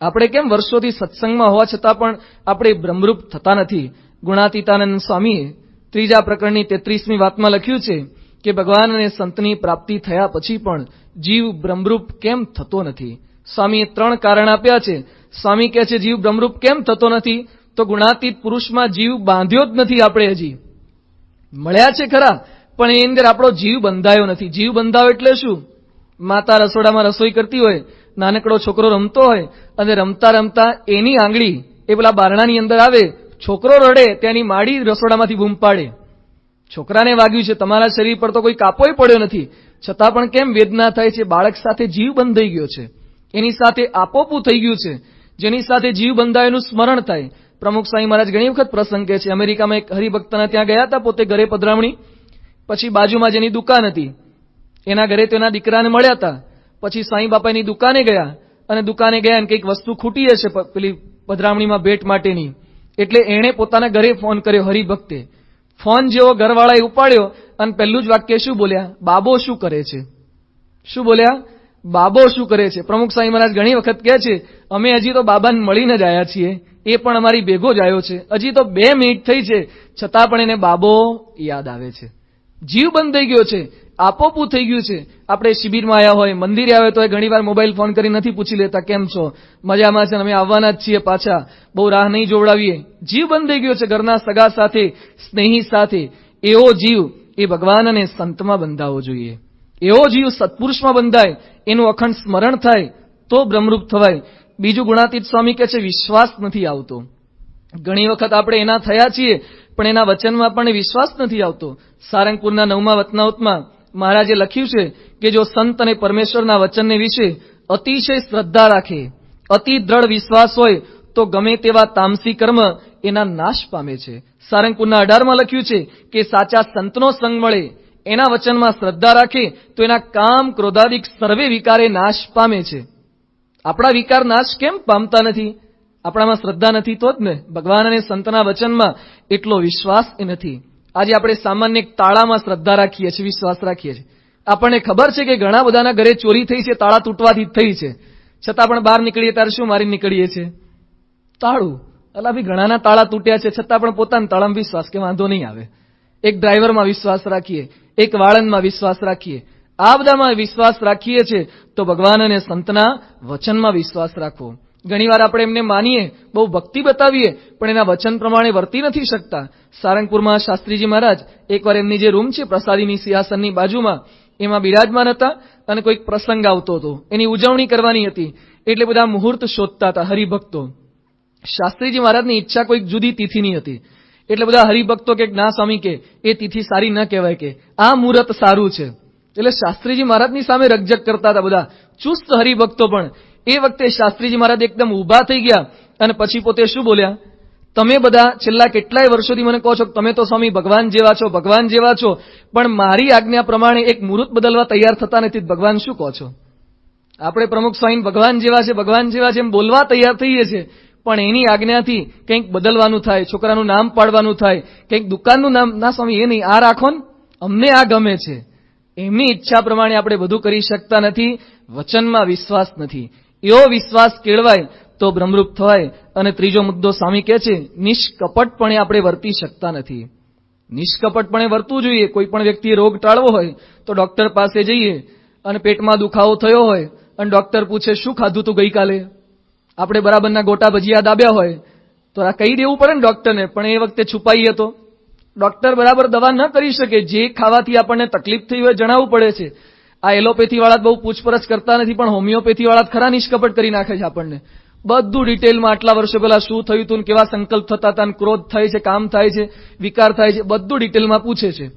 આપણે કેમ વર્ષોથી સત્સંગમાં હોવા છતાં પણ આપણે બ્રહ્મરૂપ થતા નથી? ગુણાતીતાનંદ સ્વામીએ ત્રીજા પ્રકરણની 33મી વાતમાં લખ્યું છે કે ભગવાન અને સંતની પ્રાપ્તિ થયા પછી પણ જીવ બ્રહ્મરૂપ કેમ થતો નથી? સ્વામીએ 3 કારણ આપ્યા છે. સ્વામી કહે છે જીવ બ્રહ્મરૂપ કેમ થતો નથી? તો ગુણાતીત પુરુષમાં જીવ બાંધ્યો જ નથી. આપણે હજી મળ્યા છે ખરા, પણ એની અંદર આપણો જીવ બંધાયો નથી. જીવ બંધાયો એટલે શું? માતા રસોડામાં રસોઈ કરતી હોય, નાનકડો છોકરો રમતો હોય અને રમતા રમતા એની આંગળી એ પેલા બારણાની અંદર આવે, છોકરો રડે, ત્યાંની માડી રસોડામાંથી બૂમ પાડે, છોકરાને વાગ્યું છે, તમારા શરીર પર તો કોઈ કાપોય પડ્યો નથી, છતાં પણ કેમ વેદના થાય છે? બાળક સાથે જીવ બંધાઈ ગયો છે, એની સાથે આપોપું થઈ ગયું છે. જેની સાથે જીવ બંધાય એનું સ્મરણ થાય. પ્રમુખ સ્વામી મહારાજ ઘણી વખત પ્રસંગ કહે છે, અમેરિકામાં એક હરિભક્તના ત્યાં ગયા હતા, પોતે ઘરે પધરામણી, પછી બાજુમાં જેની દુકાન હતી એના ઘરે તેના દીકરાને મળ્યા હતા. પછી સ્વામી બાપાની દુકાને ગયા અને કંઈક વસ્તુ ખૂટી હશે પેલી પધરામણીમાં ભેટ માટેની, એટલે એણે પોતાના ઘરે ફોન કર્યો. હરિભક્તે ફોન જેવો ઘરવાળાએ ઉપાડ્યો અને પહેલું જ વાક્ય શું બોલ્યા? બાબો શું કરે છે? શું બોલ્યા? બાબો શું કરે છે? પ્રમુખ સ્વામી મહારાજ ઘણી વખત કહે છે અમે હજી તો બાબાને મળીને જ આવ્યા છીએ, એ પણ અમારી ભેગો જ આવ્યો છે, હજી તો 2 મિનિટ થઈ છે, છતાં પણ એને બાબો યાદ આવે છે. જીવ બંધાઈ ગયો છે, આપોપું થઈ ગયું છે. આપણે શિબિરમાં આવ્યા હોય, મંદિરે આવ્યા તો ઘણી વાર મોબાઈલ ફોન કરી નથી પૂછી લેતા કેમ છો, મજામાં છે, અમે આવવાના જ છીએ પાછા, બહુ રાહ નહીં જોવડાવીએ. જીવ બંધાઈ ગયો છે ઘરના સગા સાથે, સ્નેહી સાથે. એવો જીવ એ ભગવાન અને સંતમાં બંધાવો જોઈએ. એવો જીવ સત્પુરુષમાં બંધાય, એનું અખંડ સ્મરણ થાય તો બ્રહ્મરૂપ થવાય. બીજું ગુણાતીત સ્વામી કહે છે વિશ્વાસ નથી આવતો. ઘણી વખત આપણે એના થયા છીએ પણ એના વચનમાં પણ વિશ્વાસ નથી આવતો. સારંગપુરના 9મા વતનાવતમાં મહારાજે લખ્યું છે કે જો સંત અને પરમેશ્વરના વચનને વિશે અતિશય શ્રદ્ધા રાખે, અતિ દ્રઢ વિશ્વાસ હોય તો ગમે તેવા તામસી કર્મ એના નાશ પામે છે. સારંગપુરના 18માં લખ્યું છે કે સાચા સંતનો સંગ મળે, એના વચનમાં શ્રદ્ધા રાખે તો એના કામ, ક્રોધાદિક સર્વે વિકારે નાશ પામે છે. આપણા વિકાર નાશ કેમ પામતા નથી? આપણામાં શ્રદ્ધા નથી તો જ ને. ભગવાન અને સંતના વચનમાં એટલો વિશ્વાસ એ નથી. આજે આપણે સામાન્ય એક તાળામાં શ્રદ્ધા રાખીએ છીએ, વિશ્વાસ રાખીએ છીએ. આપણને ખબર છે કે ઘણા બધાના ઘરે ચોરી થઈ છે, તાળા તૂટવાથી થઈ છે, છતાં પણ બહાર નીકળીએ ત્યારે શું મારી નીકળીએ છીએ? તાળું. અલા ભાઈ, ઘણાના તાળા તૂટ્યા છે છતાં પણ પોતાના તાળામાં વિશ્વાસ કે વાંધો નહીં આવે. એક ડ્રાઈવરમાં વિશ્વાસ રાખીએ, એક વાળંદમાં વિશ્વાસ રાખીએ, આ બધામાં વિશ્વાસ રાખીએ છીએ તો ભગવાન અને સંતના વચનમાં વિશ્વાસ રાખવો. ઘણીવાર આપણે એમને માનીએ, બહુ ભક્તિ બતાવીએ, પણ એના વચન પ્રમાણે વર્તી નથી શકતા. સારંગપુરમાં શાસ્ત્રીજી મહારાજ એકવાર એમની જે રૂમ છે પ્રસાદીની સિંહાસનની બાજુમાં, એમાં બિરાજમાન હતા અને કોઈક પ્રસંગ આવતો હતો, એની ઉજવણી કરવાની હતી, એટલે બધા મુહૂર્ત શોધતા હતા હરિભક્તો. શાસ્ત્રીજી મહારાજની ઈચ્છા કોઈક જુદી તિથિની હતી, એટલે બધા હરિભક્તો કે ના સ્વામી કે એ તિથિ સારી ન કહેવાય, કે આ મુહૂર્ત સારું છે. એટલે શાસ્ત્રીજી મહારાજની સામે રકઝક કરતા હતા બધા ચુસ્ત હરિભક્તો. પણ એ વખતે શાસ્ત્રીજી મહારાજ એકદમ ઊભા થઈ ગયા અને પછી પોતે શું બોલ્યા? તમે બધા છેલ્લા કેટલાય વર્ષોથી મને કહો છો કે તમે તો સ્વામી ભગવાન જેવા છો, ભગવાન જેવા છો, પણ મારી આજ્ઞા પ્રમાણે એક મુહૂર્ત બદલવા તૈયાર થતા નથી. ભગવાન શું કહો છો? આપણે પ્રમુખ સ્વામી ભગવાન જેવા છે, ભગવાન જેવા છે એમ બોલવા તૈયાર થઈએ છીએ, પણ એની આજ્ઞાથી કંઈક બદલવાનું થાય, છોકરાનું નામ પાડવાનું થાય, કંઈક દુકાનનું નામ, ના સ્વામી એ નહીં, આ રાખો ને, અમને આ ગમે છે. એમની ઈચ્છા પ્રમાણે આપણે બધું કરી શકતા નથી. વચનમાં વિશ્વાસ નથી. એવો વિશ્વાસ કેળવાય તો બ્રહ્મરૂપ થવાય. અને ત્રીજો મુદ્દો સ્વામી કહે છે, નિષ્કપટપણે આપણે વર્તી શકતા નથી. નિષ્કપટપણે વર્તવું જોઈએ. કોઈ પણ વ્યક્તિએ રોગ ટાળવો હોય તો ડોક્ટર પાસે જઈએ અને પેટમાં દુખાવો થયો હોય અને ડોક્ટર પૂછે શું ખાધું તું ગઈકાલે, આપણે બરાબરના ગોટા ભજીયા દાબ્યા હોય તો આ કહી દેવું પડે ને ડોક્ટરને, પણ એ વખતે છુપાઈએ તો ડોક્ટર બરાબર દવા ન કરી શકે. જે ખાવાથી આપણને તકલીફ થઈ હોય જણાવવું પડે છે. આ એલોપેથી વાળા બહુ પૂછપરછ કરતા નથી, પણ હોમિયોપેથી વાળા ખરા નિષ્કપટ કરી નાખે છે આપણને. બધું ડિટેલમાં આટલા વર્ષો પહેલા શું થયું હતું, કેવા સંકલ્પ થતા હતા, ક્રોધ થાય છે, કામ થાય છે, વિકાર થાય છે, બધું ડિટેલમાં પૂછે છે.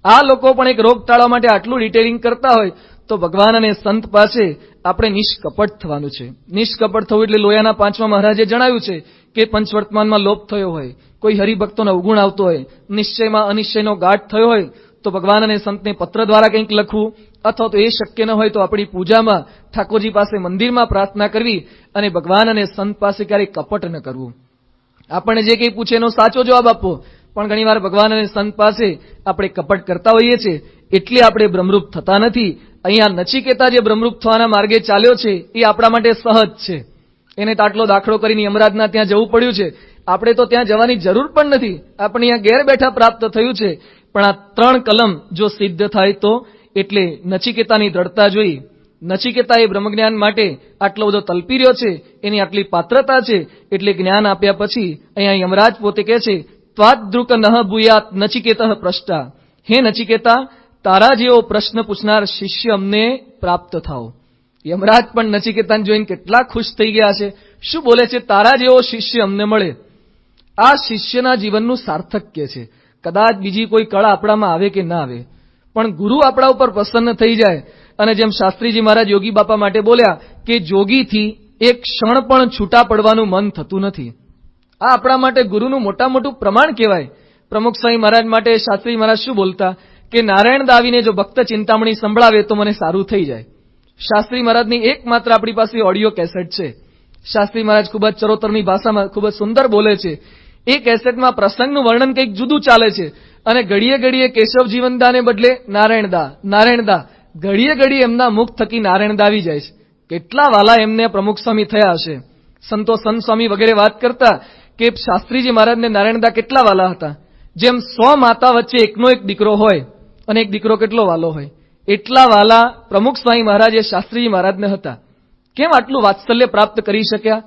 આ લોકો પણ એક રોગ ટાળવા માટે આટલું ડિટેલિંગ કરતા હોય તો ભગવાન અને સંત પાસે આપણે નિષ્કપટ થવાનું છે. નિષ્કપટ થવું એટલે લોયાના પાંચમા મહારાજે જણાવ્યું છે કે પંચવર્તમાનમાં લોપ થયો હોય, કોઈ હરિભક્તોનો અવગુણ આવતો હોય, નિશ્ચયમાં અનિશ્ચયનો ગાઢ થયો હોય તો ભગવાન અને સંતને પત્ર દ્વારા કંઈક લખવું, અથવા તો એ શક્ય ન હોય તો આપણી પૂજામાં ઠાકોરજી પાસે મંદિરમાં પ્રાર્થના કરવી અને ભગવાન અને સંત પાસે ક્યારેય કપટ ન કરવું. આપણને જે કંઈ પૂછે એનો સાચો જવાબ આપવો, પણ ઘણીવાર ભગવાન અને સંત પાસે આપણે કપટ કરતા હોઈએ છીએ, એટલે આપણે બ્રહ્મરૂપ થતા નથી. અહીંયા નચિકેતા જે બ્રહ્મરૂપ થવાના માર્ગે ચાલ્યો છે એ આપણા માટે સહજ છે. એને તો આટલો દાખલો કરીને યમરાજના ત્યાં જવું પડ્યું છે. આપણે તો ત્યાં જવાની જરૂર પણ નથી, આપણે અહીંયા ઘેર બેઠા પ્રાપ્ત થયું છે. પણ આ 3 કલમ જો સિદ્ધ થાય તો, એટલે નચિકેતાની દ્રઢતા જોઈ. નચિકેતા એ બ્રહ્મજ્ઞાન માટે આટલો બધો તલપી રહ્યો છે, એની આટલી પાત્રતા છે, એટલે જ્ઞાન આપ્યા પછી અહીંયા યમરાજ પોતે કહે છે, ત્વાદ્રુક નહ ભૂયાત નચિકેતઃ પ્રષ્ટા. હે નચિકેતા, તારા જેવો પ્રશ્ન પૂછનાર શિષ્ય અમને પ્રાપ્ત થાઓ. યમરાજ પણ નચિકેતાને જોઈને કેટલા ખુશ થઈ ગયા છે. શું બોલે છે? તારા જેવો શિષ્ય અમને મળે. આ શિષ્યના જીવનનું સાર્થક્ય છે. કદાચ બીજી કોઈ કળા આપણામાં આવે કે ના આવે, પણ ગુરુ આપણા ઉપર પ્રસન્ન થઈ જાય. અને જેમ શાસ્ત્રીજી મહારાજ યોગી બાપા માટે બોલ્યા કે જોગીથી એક ક્ષણ પણ છૂટા પડવાનું મન થતું નથી. આ આપણા માટે ગુરુનું મોટા મોટું પ્રમાણ કહેવાય. પ્રમુખ સ્વામી મહારાજ માટે શાસ્ત્રી મહારાજ શું બોલતા કે નારાયણ દાવીને જો ભક્ત ચિંતામણી સંભળાવે તો મને સારું થઈ જાય. શાસ્ત્રી મહારાજની એકમાત્ર આપણી પાસે ઓડિયો કેસેટ છે. શાસ્ત્રી મહારાજ ખૂબ જ ચરોતરની ભાષામાં ખૂબ જ સુંદર બોલે છે. એ કેસેટમાં પ્રસંગનું વર્ણન કંઈક જુદું ચાલે છે અને ઘડીએ ઘડીએ કેશવ જીવનદાને બદલે નારાયણદા, નારાયણદા, ઘડીએ ઘડીએ એમના મુખ થકી નારાયણદા આવી જાય છે. કેટલા વાલા એમને પ્રમુખ સ્વામી થયા હશે. સંતો સંત સ્વામી વગેરે વાત કરતા કે શાસ્ત્રીજી મહારાજને નારાયણદા કેટલા વાલા હતા. જેમ 100 માતા વચ્ચે એકનો એક દીકરો હોય અને એક દીકરો કેટલો વાલો હોય, એટલા વાલા પ્રમુખ સ્વામી મહારાજે શાસ્ત્રીજી મહારાજને હતા. કેમ આટલું વાત્સલ્ય પ્રાપ્ત કરી શક્યા?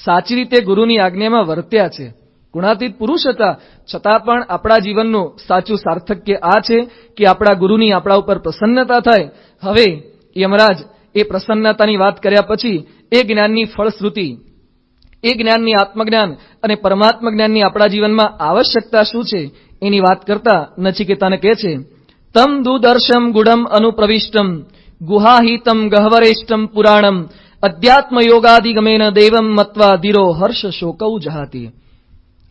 સાચી રીતે ગુરુની આજ્ઞામાં વર્ત્યા છે. ગુણાતીત પુરુષ હતા, છતાં પણ આપણા જીવનનું સાચું સાર્થક્ય આ છે કે આપણા ગુરુની આપણા ઉપર પ્રસન્નતા થાય. હવે યમરાજ એ પ્રસન્નતાની વાત કર્યા પછી એ જ્ઞાનની ફળશ્રુતિ, એ જ્ઞાનની આત્મજ્ઞાન અને પરમાત્મ જ્ઞાનની આપણા જીવનમાં આવશ્યકતા શું છે એની વાત કરતા નચિકેતાને કહે છે, તમ દુદર્શમ ગુડમ અનુપ્રવિષ્ટમ ગુહાહિતમ ગહ્વરેષ્ટમ પુરાણમ અધ્યાત્મ યોગાધિગમેન દેવમ મત્વા ધીરો હર્ષ શોકૌ જહાતી.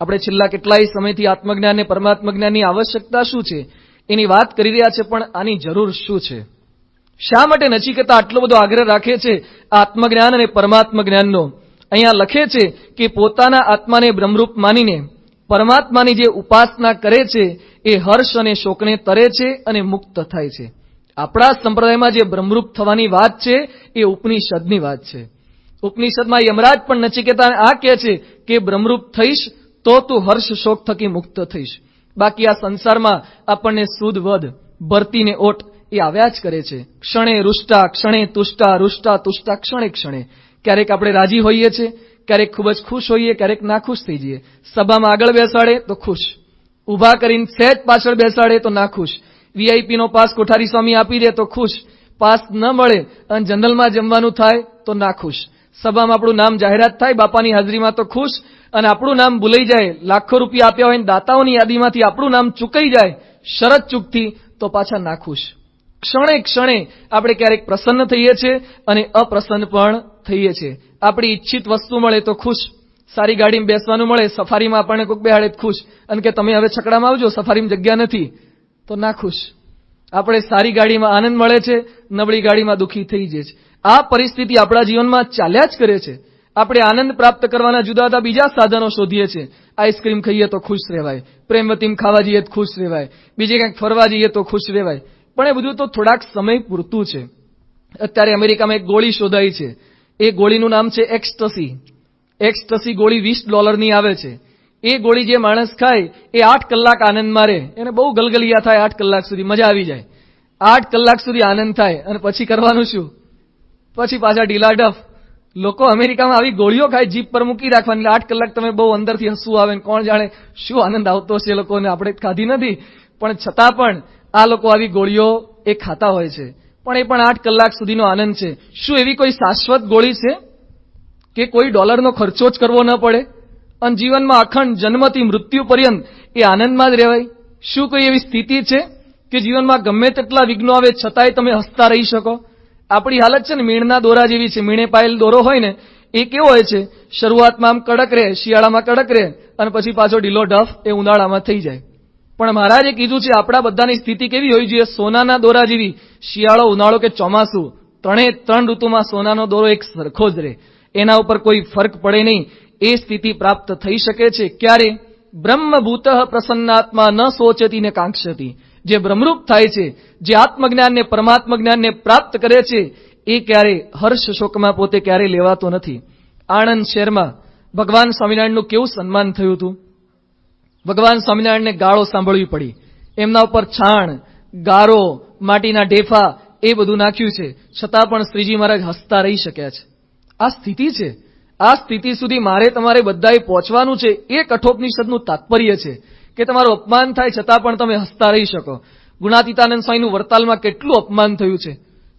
આપણે છેલ્લા કેટલાય સમયથી આત્મજ્ઞાન અને પરમાત્મ જ્ઞાનની આવશ્યકતા શું છે એની વાત કરી રહ્યા છે, પણ આની જરૂર શું છે? શા માટે નચિકેતા આટલો બધો આગ્રહ રાખે છે આત્મજ્ઞાન અને પરમાત્મ જ્ઞાનનો? અહીંયા લખે છે કે પોતાના આત્માને બ્રહ્મરૂપ માનીને પરમાત્માની જે ઉપાસના કરે છે એ હર્ષ અને શોકને તરે છે અને મુક્ત થાય છે. આપણા સંપ્રદાયમાં જે બ્રહ્મરૂપ થવાની વાત છે એ ઉપનિષદની વાત છે. ઉપનિષદમાં યમરાજ પણ નચિકેતાને આ કહે છે કે બ્રહ્મરૂપ થઈશ તો તું હર્ષ શોક થકી મુક્ત થઈશ. બાકી આ સંસારમાં આપણને સુદ વધ, ભરતીને ઓટ એ આવ્યા જ કરે છે. ક્ષણે રૂષ્ટા, ક્ષણે તુષ્ટા, રૂષ્ટા તુષ્ટા, ક્ષણે ક્ષણે. ક્યારેક આપણે રાજી હોઈએ છીએ, ક્યારેક ખૂબ જ ખુશ હોઈએ, ક્યારેક નાખુશ થઈ જઈએ. સભામાં આગળ બેસાડે તો ખુશ, ઊભા કરીને સહેજ પાછળ બેસાડે તો નાખુશ. વીઆઈપી નો પાસ કોઠારી સ્વામી આપી દે તો ખુશ, પાસ ન મળે અને જનરલમાં જમવાનું થાય તો નાખુશ. સભામાં આપણું નામ જાહેરાત થાય બાપાની હાજરીમાં તો ખુશ, અને આપણું નામ ભૂલાઈ જાય, લાખો રૂપિયા આપ્યા હોય દાતાઓની યાદીમાંથી આપણું નામ ચૂકાઈ જાય શરત ચૂકથી તો પાછા નાખુશ. ક્ષણે ક્ષણે આપણે ક્યારેક પ્રસન્ન થઈએ છીએ અને અપ્રસન્ન પણ થઈએ છીએ. આપણી ઈચ્છિત વસ્તુ મળે તો ખુશ, સારી ગાડીમાં બેસવાનું મળે, સફારીમાં આપણને કોઈક બેહાડે ખુશ, અને કે તમે હવે છકડામાં આવજો, સફારીમાં જગ્યા નથી, તો ના ખુશ. આપણે સારી ગાડીમાં આનંદ મળે છે, નબળી ગાડીમાં દુઃખી થઈ જાય છે. આ પરિસ્થિતિ આપણા જીવનમાં ચાલ્યા જ કરે છે. આપણે આનંદ પ્રાપ્ત કરવાના જુદા જુદા બીજા સાધનો શોધીએ છીએ. આઈસ્ક્રીમ ખાઈએ તો ખુશ રહેવાય, પ્રેમવતીમ ખાવા જઈએ તો ખુશ રહેવાય, બીજે ક્યાંક ફરવા જઈએ તો ખુશ રહેવાય. પણ એ બધું તો થોડાક સમય પૂરતું છે. અત્યારે અમેરિકામાં એક ગોળી શોધાઈ છે. એ ગોળીનું નામ છે એક્સ્ટસી. એક્સ્ટસી ગોળી $20 આવે છે. એ ગોળી જે માણસ ખાય એ 8 કલાક આનંદમાં રહે. એને બહુ ગલગલિયા થાય, 8 કલાક સુધી મજા આવી જાય, 8 કલાક સુધી આનંદ થાય, અને પછી કરવાનું શું? પછી પાછા ઢીલા ડફ. લોકો અમેરિકામાં આવી ગોળીઓ ખાય, જીભ પર મૂકી રાખવાની, 8 કલાક તમે બહુ અંદરથી હસવું આવે, કોણ જાણે શું આનંદ આવતો હશે લોકોને. આપણે ખાધી નથી, પણ છતાં પણ આ લોકો આવી ગોળીઓ એ ખાતા હોય છે. પણ એ પણ 8 કલાક સુધીનો આનંદ છે. શું એવી કોઈ શાશ્વત ગોળી છે કે કોઈ $નો ખર્ચો જ કરવો ન પડે અને જીવનમાં અખંડ જન્મથી મૃત્યુ પર્યંત એ આનંદમાં જ રહેવાય? શું કોઈ એવી સ્થિતિ છે કે જીવનમાં ગમે તેટલા વિઘ્નો આવે છતાંય તમે હસતા રહી શકો? આપણી હાલત છે ને મીણના દોરા જેવી છે. મીણે પાયેલ દોરો હોય ને, એ કેવો હોય છે? શરૂઆતમાં આમ કડક રહે, શિયાળામાં કડક રહે, અને પછી પાછો ઢીલો ઢફ એ ઉનાળામાં થઈ જાય. પણ મહારાજે કીધું છે આપણા બધાની સ્થિતિ કેવી હોવી જોઈએ? સોનાના દોરા જેવી. શિયાળો, ઉનાળો કે ચોમાસું, ત્રણ ઋતુમાં સોનાનો દોરો એક સરખો જ રહે, એના ઉપર કોઈ ફરક પડે નહીં. એ સ્થિતિ પ્રાપ્ત થઈ શકે છે ક્યારે? બ્રહ્મભૂત પ્રસન્નાત્મા ન સોચતી ને કાંક્ષતી. જે બ્રહ્મરૂપ થાય છે, જે આત્મજ્ઞાનને, પરમાત્મ જ્ઞાનને પ્રાપ્ત કરે છે, એ ક્યારે હર્ષ શોકમાં પોતે ક્યારે લેવાતો નથી. આણંદ શહેરમાં ભગવાન સ્વામિનારાયણનું કેવું સન્માન થયું હતું. ભગવાન સ્વામિનારાયણને ગાળો સાંભળવી પડી. એમના ઉપર છાણ, ગારો, માટીના ઢેફા એ બધું નાખ્યું છે, છતાં પણ શ્રીજી મહારાજ હસતા રહી શક્યા છે. આ સ્થિતિ છે. આ સ્થિતિ સુધી મારે તમારે બધાએ પહોંચવાનું છે. એ કઠોપનિષદનું તાત્પર્ય છે કે તમારું અપમાન થાય છતાં પણ તમે હસતા રહી શકો. ગુણાતીતાનંદ સ્વામીનું વરતાલમાં કેટલું અપમાન થયું છે.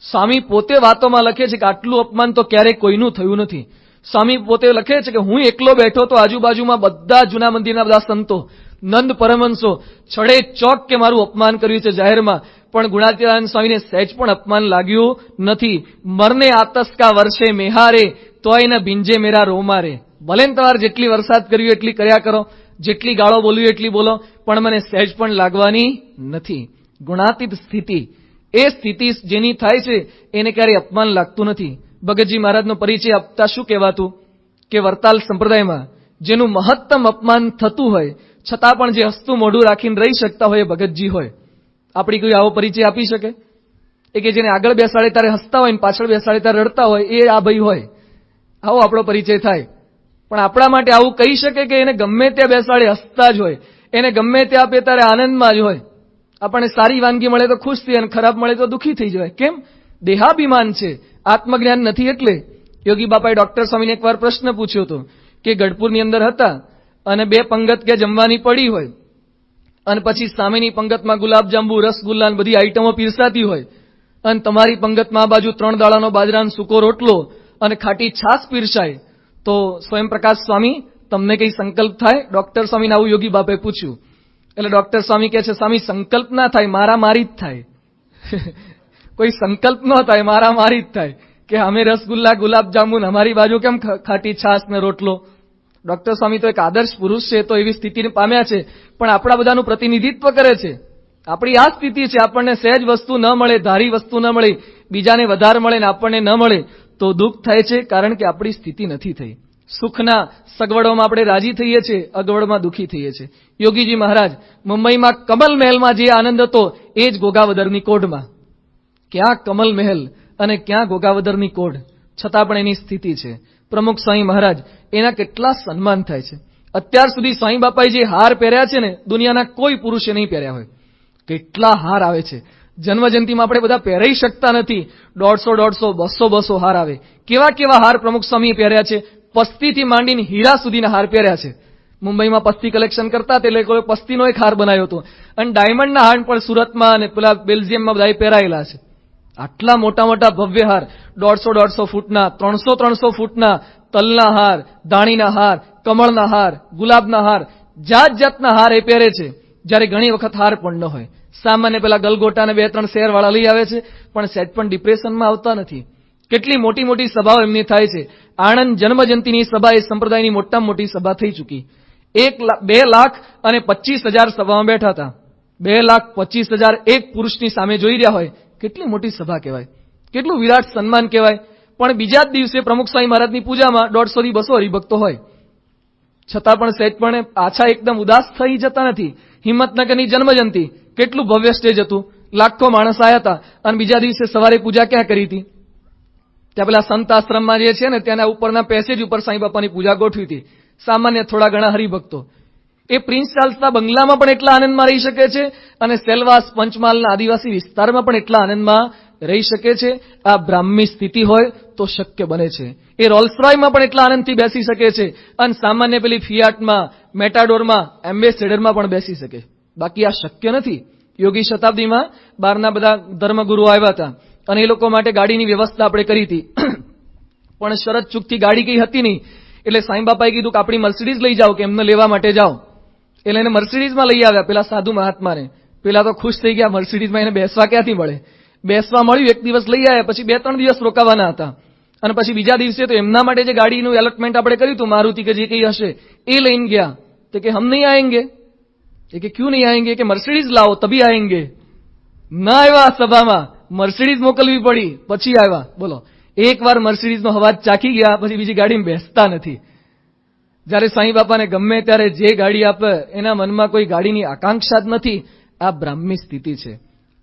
સ્વામી પોતે વાતોમાં લખે છે કે આટલું અપમાન તો ક્યારેય કોઈનું થયું નથી. સ્વામી પોતે લખે છે કે હું એકલો બેઠો તો આજુબાજુમાં બધા જૂના મંદિરના બધા સંતો, નંદ પરમહંસો છડે ચોક કે મારું અપમાન કર્યું છે જાહેરમાં, પણ ગુણાતીતાનંદ સ્વામીને સહેજ પણ અપમાન લાગ્યું નથી. મરને આતસ્કા વર્ષે મેહારે તોય ન ભીંજે મેરા રોમારે. ભલે ને તમારે જેટલી વરસાદ કર્યું એટલી કર્યા કરો, જેટલી ગાળો બોલ્યું એટલી બોલો, પણ મને સહેજ પણ લાગવાની નથી. ગુણાતીત સ્થિતિ, એ સ્થિતિ જેની થાય છે એને ક્યારેય અપમાન લાગતું નથી. ભગતજી મહારાજનો પરિચય આપતા શું કહેવાતું કે વરતાલ સંપ્રદાયમાં જેનું મહત્તમ અપમાન થતું હોય છતાં પણ જે હસતું મોઢું રાખીને રહી શકતા હોય એ ભગતજી હોય. આપણી કોઈ આવો પરિચય આપી શકે? એ કે જેને આગળ બેસાડે ત્યારે હસતા હોય ને પાછળ બેસાડે ત્યારે રડતા હોય, એ આ ભાઈ હોય. આવો આપણો પરિચય થાય. પણ આપણા માટે આવું કહી શકે કે એને ગમે ત્યાં બેસાડે હસતા જ હોય, એને ગમે ત્યાં આપે ત્યારે આનંદમાં જ હોય. આપણને સારી વાનગી મળે તો ખુશ થઈ અને ખરાબ મળે તો દુઃખી થઈ જવાય. કેમ? દેહાભિમાન છે, આત્મજ્ઞાન નથી. એટલે યોગી બાપાએ ડોક્ટર સ્વામીને એકવાર પ્રશ્ન પૂછ્યો હતો કે ગઢપુરની અંદર હતા અને 2 પંગત કે જમવાની પડી હોય અને પછી સામેની પંગતમાં ગુલાબજાંબુ, રસગુલ્લા ને બધી આઈટમો પીરસાતી હોય અને તમારી પંગતમાં આ બાજુ 3 દાડાનો બાજરાનો સૂકો રોટલો અને ખાટી છાશ પીરસાય, તો સ્વયંપ્રકાશ સ્વામી તમને કઈ સંકલ્પ થાય? ડોક્ટર સ્વામીને આવું યોગી બાપાએ પૂછ્યું. એટલે ડોક્ટર સ્વામી કહે છે, સ્વામી સંકલ્પ ના થાય, મારામારી જ થાય. કોઈ સંકલ્પ ન થાય, મારામારી જ થાય કે અમે રસગુલ્લા, ગુલાબજાંબુ, અમારી બાજુ કેમ ખાટી છાશ ને રોટલો. ડોક્ટર સ્વામી તો એક આદર્શ પુરુષ છે, તો એવી સ્થિતિને પામ્યા છે, પણ આપણા બધાનું પ્રતિનિધિત્વ કરે છે. આપણી આ સ્થિતિ છે, આપણને સહેજ વસ્તુ ન મળે, ધારી વસ્તુ ન મળે, બીજાને વધારે મળે ને આપણને ન મળે તો દુઃખ થાય છે, કારણ કે આપણી સ્થિતિ નથી થઈ. સુખના સગવડોમાં આપણે રાજી થઈએ છીએ, અગવડમાં દુઃખી થઈએ છીએ. યોગીજી મહારાજ મુંબઈમાં કમલ મહેલમાં જે આનંદ હતો એ જ ગોગાવદરની કોઢમાં. ક્યાં કમલ મહેલ અને ક્યાં ગોગાવદરની કોઢ, છતાં પણ એની સ્થિતિ છે. પ્રમુખ સ્વામી મહારાજ, એના કેટલા સન્માન થાય છે. અત્યાર સુધી સ્વામી બાપાએ જે હાર પહેર્યા છે ને, દુનિયાના કોઈ પુરુષે નહીં પહેર્યા હોય. કેટલા હાર આવે છે. જન્મજયંતિમાં આપણે બધા પહેરાઈ શકતા નથી. 150, 200 હાર આવે. કેવા કેવા હાર પ્રમુખ સ્વામીએ પહેર્યા છે. પસ્તીથી માંડીને હીરા સુધીના હાર પહેર્યા છે. મુંબઈમાં પસ્તી કલેક્શન કરતા તે લોકોએ પસ્તીનો એક હાર બનાવ્યો હતો અને ડાયમંડના હાર પણ સુરતમાં અને પેલા બેલ્જિયમમાં બધાએ પહેરાયેલા છે. આટલા મોટા મોટા ભવ્ય હાર, 150 ફૂટના, 300 ફૂટના તલના હાર, ધાણીના હાર, કમળના હાર, ગુલાબના હાર, જાત જાતના હાર એ પહેરે છે. જ્યારે ઘણી વખત હાર પણ ન હોય. સામાન્ય પેલા ગલગોટા ને 2-3 શેર વાળા લઈ આવે છે, પણ સેટ પણ ડિપ્રેશનમાં આવતા નથી. કેટલી મોટી મોટી સભાઓ એમની થાય છે. આણંદ જન્મજયંતિની સભા એ સંપ્રદાયની મોટામાં મોટી સભા થઈ ચૂકી. 2,25,000 સભામાં બેઠા હતા. 2,25,000 એક પુરુષની સામે જોઈ રહ્યા હોય, કેટલી મોટી સભા કહેવાય, કેટલું વિરાટ સન્માન કહેવાય. પણ બીજા જ દિવસે પ્રમુખ સ્વામી મહારાજની પૂજામાં 150 થી 200 હરિભક્તો હોય, છતાં પણ સહેજ પણ પાછા એકદમ ઉદાસ થઈ જતા નથી. હિંમતનગરની જન્મજયંતિ, કેટલું ભવ્ય સ્ટેજ હતું, લાખો માણસ આવ્યા હતા. અને બીજા દિવસે સવારે પૂજા ક્યાં કરી હતી? ત્યાં પેલા સંત આશ્રમમાં જે છે ને, ત્યાંના ઉપરના પેસેજ ઉપર સાંઈ બાપાની પૂજા ગોઠવી હતી. સામાન્ય થોડા ઘણા હરિભક્તો. એ પ્રિન્સ ચાર્લ્સના બંગલામાં પણ એટલા આનંદમાં રહી શકે છે, અને સેલવાસ પંચમહાલના આદિવાસી વિસ્તારમાં પણ એટલા આનંદમાં રહી શકે છે. આ બ્રાહ્મી સ્થિતિ હોય તો શક્ય બને છે. એ રોલ્સ રોયમાં પણ એટલા આનંદથી બેસી શકે છે, અને સામાન્ય પેલી ફિયાટમાં, મેટાડોરમાં, એમ્બેસેડરમાં પણ બેસી શકે. બાકી આ શક્ય નથી. યોગી શતાબ્દીમાં બહારના બધા ધર્મગુરુઓ આવ્યા હતા, અને એ લોકો માટે ગાડીની વ્યવસ્થા આપણે કરી હતી. પણ શરત ચૂકથી ગાડી કઈ હતી નહીં. એટલે સાંઈ બાપાએ કીધું કે આપણી મર્સિડીઝ લઈ જાઓ, કે એમને લેવા માટે જાઓ. એટલે એને મર્સિડીઝમાં લઈ આવ્યા પેલા સાધુ મહાત્માને. પેલા તો ખુશ થઈ ગયા, મર્સિડીઝમાં એને બેસવા ક્યાંથી મળે. બેસવા મળ્યું, એક દિવસ લઈ આવ્યા, પછી 2-3 દિવસ રોકાવાના હતા. અને પછી બીજા દિવસે તો એમના માટે જે ગાડીનું એલોટમેન્ટ આપણે કર્યું હતું, મારુતિ કે જે કઈ હશે, એ લઈને ગયા. તો કે હમ નહીં આएंगे. એ કે ક્યું નહીં આएंगे? કે મર્સિડીઝ લાવો તભી આएंगे. ના આવ્યા સભામાં, મર્સિડીઝ મોકલવી પડી, પછી આવ્યા. બોલો, એકવાર મર્સિડીઝનો અવાજ ચાખી ગયા, પછી બીજી ગાડીમાં બેસતા નથી. જ્યારે સાંઈ બાપાને ગમે ત્યારે જે ગાડી આપે, એના મનમાં કોઈ ગાડીની આકાંક્ષા જ નથી. આ બ્રાહ્મી સ્થિતિ છે.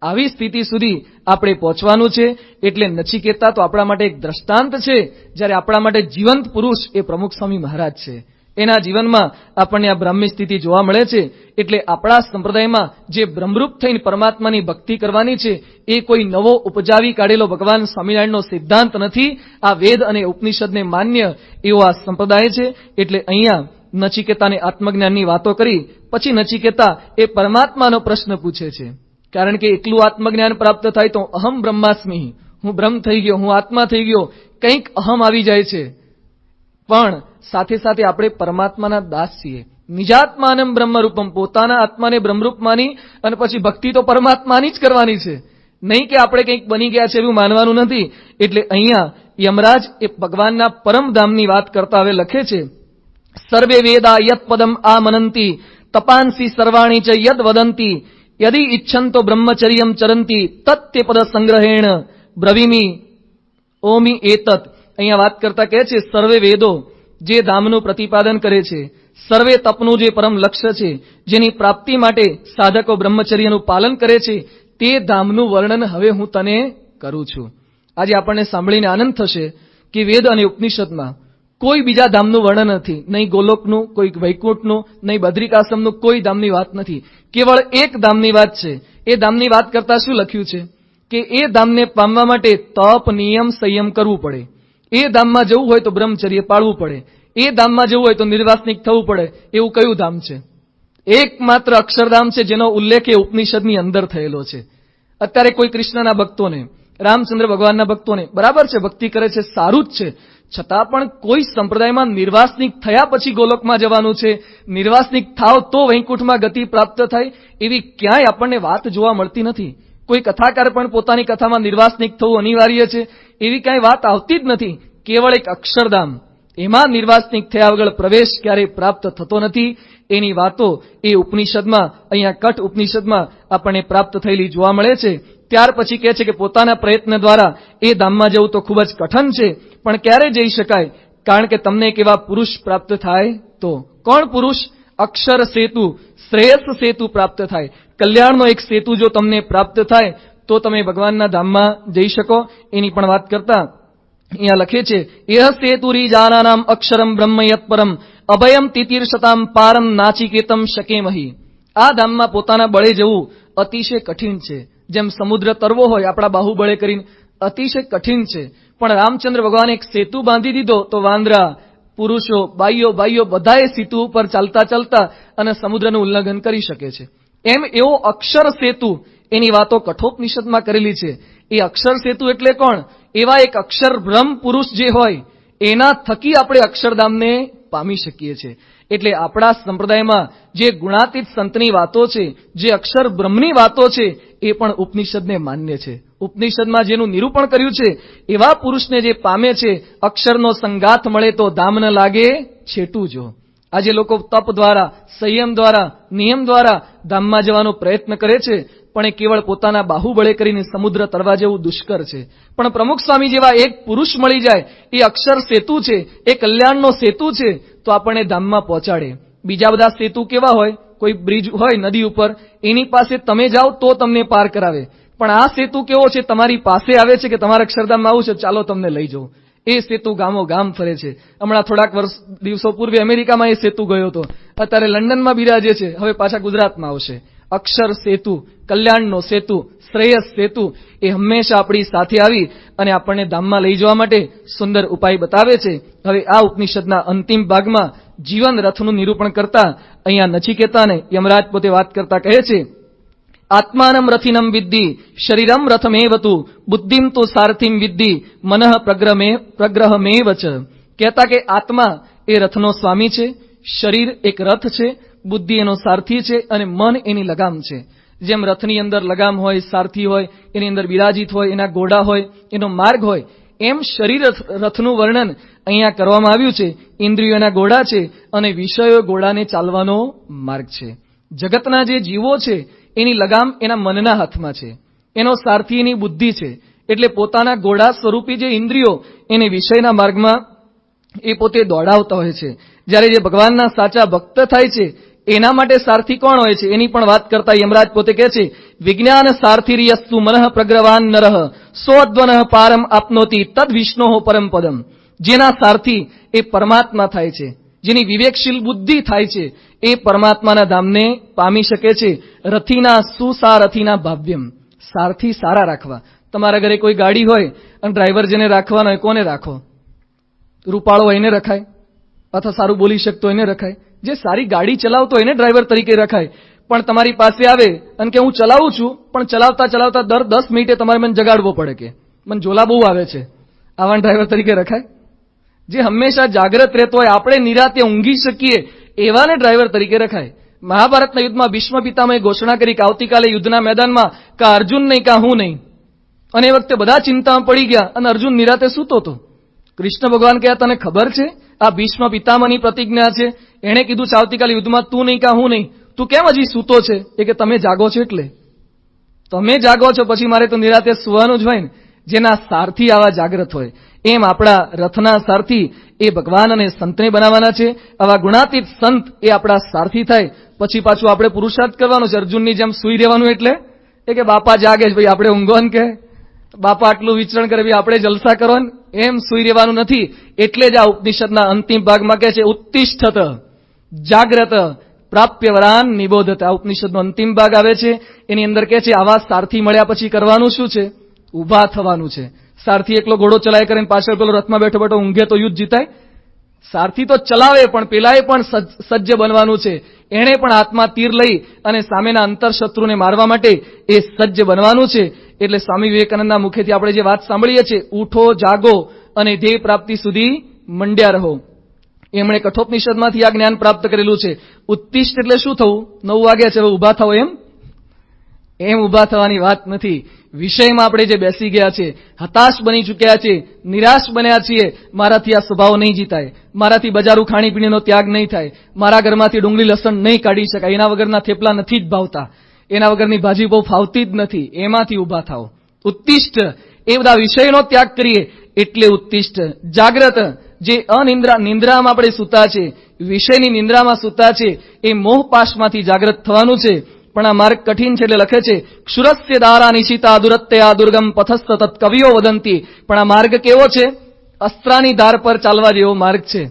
આવી સ્થિતિ સુધી આપણે પહોંચવાનું છે. એટલે નચિકેતા તો આપણા માટે એક દ્રષ્ટાંત છે. જ્યારે આપણા માટે જીવંત પુરુષ એ પ્રમુખ સ્વામી મહારાજ છે. એના જીવનમાં આપણને આ બ્રાહ્મી સ્થિતિ જોવા મળે છે. એટલે આપણા સંપ્રદાયમાં જે બ્રહ્મરૂપ થઈને પરમાત્માની ભક્તિ કરવાની છે, એ કોઈ નવો ઉપજાવી કાઢેલો ભગવાન સ્વામિનારાયણનો સિદ્ધાંત નથી. આ વેદ અને ઉપનિષદને માન્ય એવો આ સંપ્રદાય છે. એટલે અહીંયા નચિકેતાને આત્મજ્ઞાનની વાતો કરી પછી નચિકેતા એ પરમાત્માનો પ્રશ્ન પૂછે છે. કારણ કે એકલું આત્મજ્ઞાન પ્રાપ્ત થાય તો અહમ બ્રહ્માસ્મિ, હું બ્રહ્મ થઈ ગયો, હું આત્મા થઈ ગયો, કંઈક અહમ આવી જાય છે. પણ સાથે સાથે આપણે પરમાત્માના દાસ છીએ. નિજાત્માનમ બ્રહ્મરૂપમ, પોતાના આત્માને બ્રહ્મરૂપ માની અને પછી ભક્તિ તો પરમાત્માની જ કરવાની છે. નહીં કે આપણે કંઈક બની ગયા છે એવું માનવાનું નથી. એટલે અહીંયા યમરાજ એ ભગવાનના પરમધામની વાત કરતા હવે લખે છે, સર્વે વેદા યત પદમ આમનંતી તપાંસી સર્વાણી ચ યદ વદંતી યદિ ઇચ્છંતો બ્રહ્મચર્યમ ચરંતી તત્તે પદ સંગ્રહેણ બ્રવીમી ઓમિ એતત. અહીંયા વાત કરતા કહે છે, સર્વે વેદો જે ધામનું પ્રતિપાદન કરે છે, સર્વે તપનું જે પરમ લક્ષ્ય છે, જેની પ્રાપ્તિ માટે સાધકો બ્રહ્મચર્યનું પાલન કરે છે, તે ધામનું વર્ણન હવે હું તને કરું છું. આજે આપણને સાંભળીને આનંદ થશે કે વેદ અને ઉપનિષદમાં કોઈ બીજા ધામનું વર્ણન નથી. નહીં ગોલોકનું, કોઈ વૈકુંઠનું, નહીં બદ્રિકાશ્રમનું, કોઈ ધામની વાત નથી. કેવળ એક ધામની વાત છે. એ ધામની વાત કરતા શું લખ્યું છે કે એ ધામને પામવા માટે તપ, નિયમ, સંયમ કરવું પડે. એ ધામમાં જવું હોય તો બ્રહ્મચર્ય પાળવું પડે. એ ધામમાં જવું હોય તો નિર્વાસનિક થવું પડે. એવું કયું ધામ છે? એકમાત્ર અક્ષરધામ છે, જેનો ઉલ્લેખ એ ઉપનિષદની અંદર થયેલો છે. અત્યારે કોઈ કૃષ્ણના ભક્તોને, રામચંદ્ર ભગવાનના ભક્તોને બરાબર છે, ભક્તિ કરે છે, સારું જ છે. છતાં પણ કોઈ સંપ્રદાયમાં નિર્વાસનિક થયા પછી ગોલોકમાં જવાનું છે, નિર્વાસનિક થાવ તો વૈકુંઠમાં ગતિ પ્રાપ્ત થાય, એવી ક્યાંય આપણને વાત જોવા મળતી નથી. કોઈ કથાકાર પણ પોતાની કથામાં નિર્વાસનિક થવું અનિવાર્ય છે એવી કાંઈ વાત આવતી જ નથી. કેવળ એક અક્ષરધામ, એમાં નિર્વાસનિક થયા વગર પ્રવેશ ક્યારેય પ્રાપ્ત થતો નથી. એની વાતો એ ઉપનિષદમાં, અહીંયા કઠ ઉપનિષદમાં આપણને પ્રાપ્ત થયેલી જોવા મળે છે. ત્યાર પછી કહે છે કે પોતાના પ્રયત્ન દ્વારા એ ધામમાં જવું તો ખૂબ જ કઠણ છે, પણ ક્યારે જઈ શકાય? કારણ કે તમને એક એવા પુરુષ પ્રાપ્ત થાય તો. કોણ પુરુષ? અક્ષર સેતુ, શ્રેયસ સેતુ પ્રાપ્ત થાય. કલ્યાણનો એક સેતુ જો તમને પ્રાપ્ત થાય તો તમે ભગવાનના ધામમાં જઈ શકો. એની પણ વાત કરતા અહીંયા લખે છે, એહ સેતુરી જાનાનામ અક્ષરમ બ્રહ્મ યત પરમ અભયમ તિતીર્ષતામ પારમ નાચિકેતમ શકેમહી. આ ધામમાં પોતાના બળે જવું અતિશય કઠિન છે. જેમ સમુદ્ર તરવો હોય આપણા બાહુબળે કરીને, અતિશય કઠિન છે. પણ રામચંદ્ર ભગવાને એક સેતુ બાંધી દીધો તો વાંદરા, પુરુષો, બાઈઓ બધાએ સેતુ ઉપર ચાલતા ચાલતા અને સમુદ્રનું ઉલ્લંઘન કરી શકે છે. એમ એવો અક્ષર સેતુ, એની વાતો કઠોપનિષદમાં કરેલી છે. એ અક્ષર સેતુ એટલે કોણ? એવા એક અક્ષર બ્રહ્મ પુરુષ જે હોય, એના થકી આપણે અક્ષરધામને પામી શકીએ છીએ. એટલે આપણા સંપ્રદાયમાં જે ગુણાતીત સંતની વાતો છે, જે અક્ષર બ્રહ્મની વાતો છે, એ પણ ઉપનિષદને માન્ય છે. ઉપનિષદમાં જેનું નિરૂપણ કર્યું છે એવા પુરુષને જે પામે છે, અક્ષરનો સંગાથ મળે તો ધામ ન લાગે છેટું જો. આજે લોકો તપ દ્વારા, સંયમ દ્વારા, નિયમ દ્વારા ધામમાં જવાનો પ્રયત્ન કરે છે, પણ એ કેવળ પોતાના બાહુબળે કરીને સમુદ્ર તરવા જેવું દુષ્કર છે. પણ પ્રમુખ સ્વામી જેવા એક પુરુષ મળી જાય, એ અક્ષર સેતુ છે, એ કલ્યાણનો સેતુ છે, તો આપણને ધામમાં પહોંચાડે. બીજા બધા સેતુ કેવા હોય? કોઈ બ્રિજ હોય નદી ઉપર, એની પાસે તમે જાઓ તો તમને પાર કરાવે. પણ આ સેતુ કેવો છે? તમારી પાસે આવે છે કે તમારા અક્ષરધામમાં આવું છે, ચાલો તમને લઈ જાઉં. એ સેતુ ગામો ગામ ફરે છે. હમણાં થોડાક દિવસો પૂર્વે અમેરિકામાં એ સેતુ ગયો હતો, અત્યારે લંડનમાં બિરાજે છે, હવે પાછા ગુજરાતમાં આવશે. અક્ષર સેતુ, કલ્યાણનો સેતુ, શ્રેયસ સેતુ એ હંમેશા આપણી સાથે આવી અને આપણને ધામમાં લઈ જવા માટે સુંદર ઉપાય બતાવે છે. હવે આ ઉપનિષદના અંતિમ ભાગમાં જીવન રથનું નિરૂપણ કરતા અહીંયા નચિકેતાને યમરાજ પોતે વાત કરતા કહે છે, આત્માનમ રથિનમ વિદ્ધિ શરીરમ રથમેવતુ બુદ્ધિમ તો સારથિમ વિદ્ધિ મનઃ પ્રગ્રહમેવ ચ. કહેતા કે આત્મા એ રથનો સ્વામી છે, શરીર એક રથ છે, બુદ્ધિ એનો સારથી છે અને મન એની લગામ છે. જેમ રથની અંદર લગામ હોય, સારથી હોય, એની અંદર બિરાજિત હોય, એના ઘોડા હોય, એનો માર્ગ હોય, એમ શરીર રથનું વર્ણન અહીંયા કરવામાં આવ્યું છે. ઇન્દ્રિયોના ઘોડા છે અને વિષયો ઘોડાને ચાલવાનો માર્ગ છે. જગતના જે જીવો છે એની લગામ એના મનના હાથમાં છે, એનો સારથી એની બુદ્ધિ છે. એટલે પોતાના ઘોડા સ્વરૂપી જે ઇન્દ્રિયો એને વિષયના માર્ગમાં એ પોતે દોડાવતા હોય છે. જ્યારે જે ભગવાનના સાચા ભક્ત થાય છે એના માટે સારથી કોણ હોય છે એની પણ વાત કરતા યમરાજ પોતે કહે છે, વિજ્ઞાન સારથિર્યસ્તુ મનઃ પ્રગ્રવાન નરઃ સોઅદ્વનઃ પારમ આપનોતિ તદ વિષ્ણોઃ પરમ પદમ. જેના સારથી એ પરમાત્મા થાય છે, જેની વિવેકશીલ બુદ્ધિ થાય છે, એ પરમાત્માના ધામને પામી શકે છે. રથીના સુસારથીના ભાવ્યમ. સારથી સારા રાખવા. તમારા ઘરે કોઈ ગાડી હોય અને ડ્રાઈવર જેને રાખવાનો હોય, કોને રાખો? રૂપાળો હોય એને રખાય, અથવા સારું બોલી શકતો એને રખાય. જે સારી ગાડી ચલાવતો એને ડ્રાઈવર તરીકે રખાય. પણ તમારી પાસે આવે અને કે હું ચલાવું છું, પણ ચલાવતા ચલાવતા દર 10 મિનિટે તમારે મને જગાડવો પડે, કે મને ઝોલા બહુ આવે છે, આવા ડ્રાઈવર તરીકે રખાય? જે હંમેશા જાગ્રત રહેતો હોય, આપણે નિરાતે ઊંઘી શકીએ એવાને ડ્રાઈવર તરીકે રખાય. મહાભારતના યુદ્ધમાં ભીષ્મ પિતામહે ઘોષણા કરી કે આવતીકાલે યુદ્ધના મેદાનમાં કા અર્જુન નહીં કા હું નહીં. અને એ વખતે બધા ચિંતામાં પડી ગયા અને અર્જુન નિરાતે સૂતો હતો. કૃષ્ણ ભગવાન કહ્યા, તને ખબર છે આ ભીષ્મ પિતામહની પ્રતિજ્ઞા છે, એણે કીધું છે આવતીકાલે યુદ્ધમાં તું નહીં કા હું નહીં, તું કેમ હજી સૂતો છે? એ કે તમે જાગો છો એટલે. તમે જાગો છો પછી મારે તો નિરાતે સુવાનું જ હોય ને. જેના સારથી આવા જાગ્રત હોય, એમ આપણા રથના સારથી એ ભગવાન અને સંતને બનાવવાના છે. આવા ગુણાતીત સંત એ આપણા સારથી થાય. પછી પાછું આપણે પુરુષાર્થ કરવાનો છે. અર્જુનની જેમ સુઈ રહેવાનું એટલે એ કે બાપા જાગે છે, ભાઈ આપણે ઊંઘો ને, કે બાપા આટલું વિચરણ કરે, ભાઈ આપણે જલસા કરો ને, એમ સુઈ રહેવાનું નથી. એટલે જ આ ઉપનિષદના અંતિમ ભાગમાં કહે છે, ઉત્તિષ્ઠત જાગ્રત પ્રાપ્ય વરાન નિબોધત. આ ઉપનિષદનો અંતિમ ભાગ આવે છે, એની અંદર કહે છે આવા સારથી મળ્યા પછી કરવાનું શું છે? ઉભા થવાનું છે. સારથી એકલો ઘોડો ચલાય કરીને પાછળ પેલો રથમાં બેઠો બેઠો ઊંઘે તો યુદ્ધ જીતાય? સારથી તો ચલાવે, પણ પેલાએ પણ સજ્જ બનવાનું છે. એણે પણ હાથમાં તીર લઈ અને સામેના અંતરશત્રુને મારવા માટે એ સજ્જ બનવાનું છે. એટલે સ્વામી વિવેકાનંદના મુખેથી આપણે જે વાત સાંભળીએ છીએ, ઉઠો, જાગો અને ધ્યેય પ્રાપ્તિ સુધી મંડ્યા રહો. એમણે કઠોપનિષદમાંથી આ જ્ઞાન પ્રાપ્ત કરેલું છે. ઉત્તિષ્ઠ એટલે શું થવું? 9 વાગ્યા છે, હવે ઉભા થાવ એમ ઉભા થવાની વાત નથી. વિષયમાં આપણે જે બેસી ગયા છે, હતાશ બની ચૂક્યા છે, નિરાશ બન્યા છીએ, મારાથી આ સ્વભાવ નહીં જીતાય, મારાથી બજારું ખાણીપીણીનો ત્યાગ નહીં થાય, મારા ઘરમાંથી ડુંગળી લસણ નહીં કાઢી શકાય, એના વગરના થેપલા નથી જ ભાવતા, એના વગરની ભાજી બહુ ફાવતી જ નથી, એમાંથી ઉભા થાવ. ઉત્તિષ્ઠ એ બધા વિષયનો ત્યાગ કરીએ એટલે ઉત્તિષ્ઠ. જાગ્રત જે નિંદ્રામાં આપણે સૂતા છે, વિષયની નિંદ્રામાં સૂતા છે, એ મોહપાશમાંથી જાગ્રત થવાનું છે. પણ આ માર્ગ કઠિન છે એટલે લખે છે, ક્ષુરસ્ય દારા નિશિતા દુરત્યા દુર્ગમ પથસ્ત તત્ કવિઓ વદંતી. પણ આ માર્ગ કેવો છે? અસ્ત્રાની ધાર પર ચાલવા જેવો માર્ગ છે,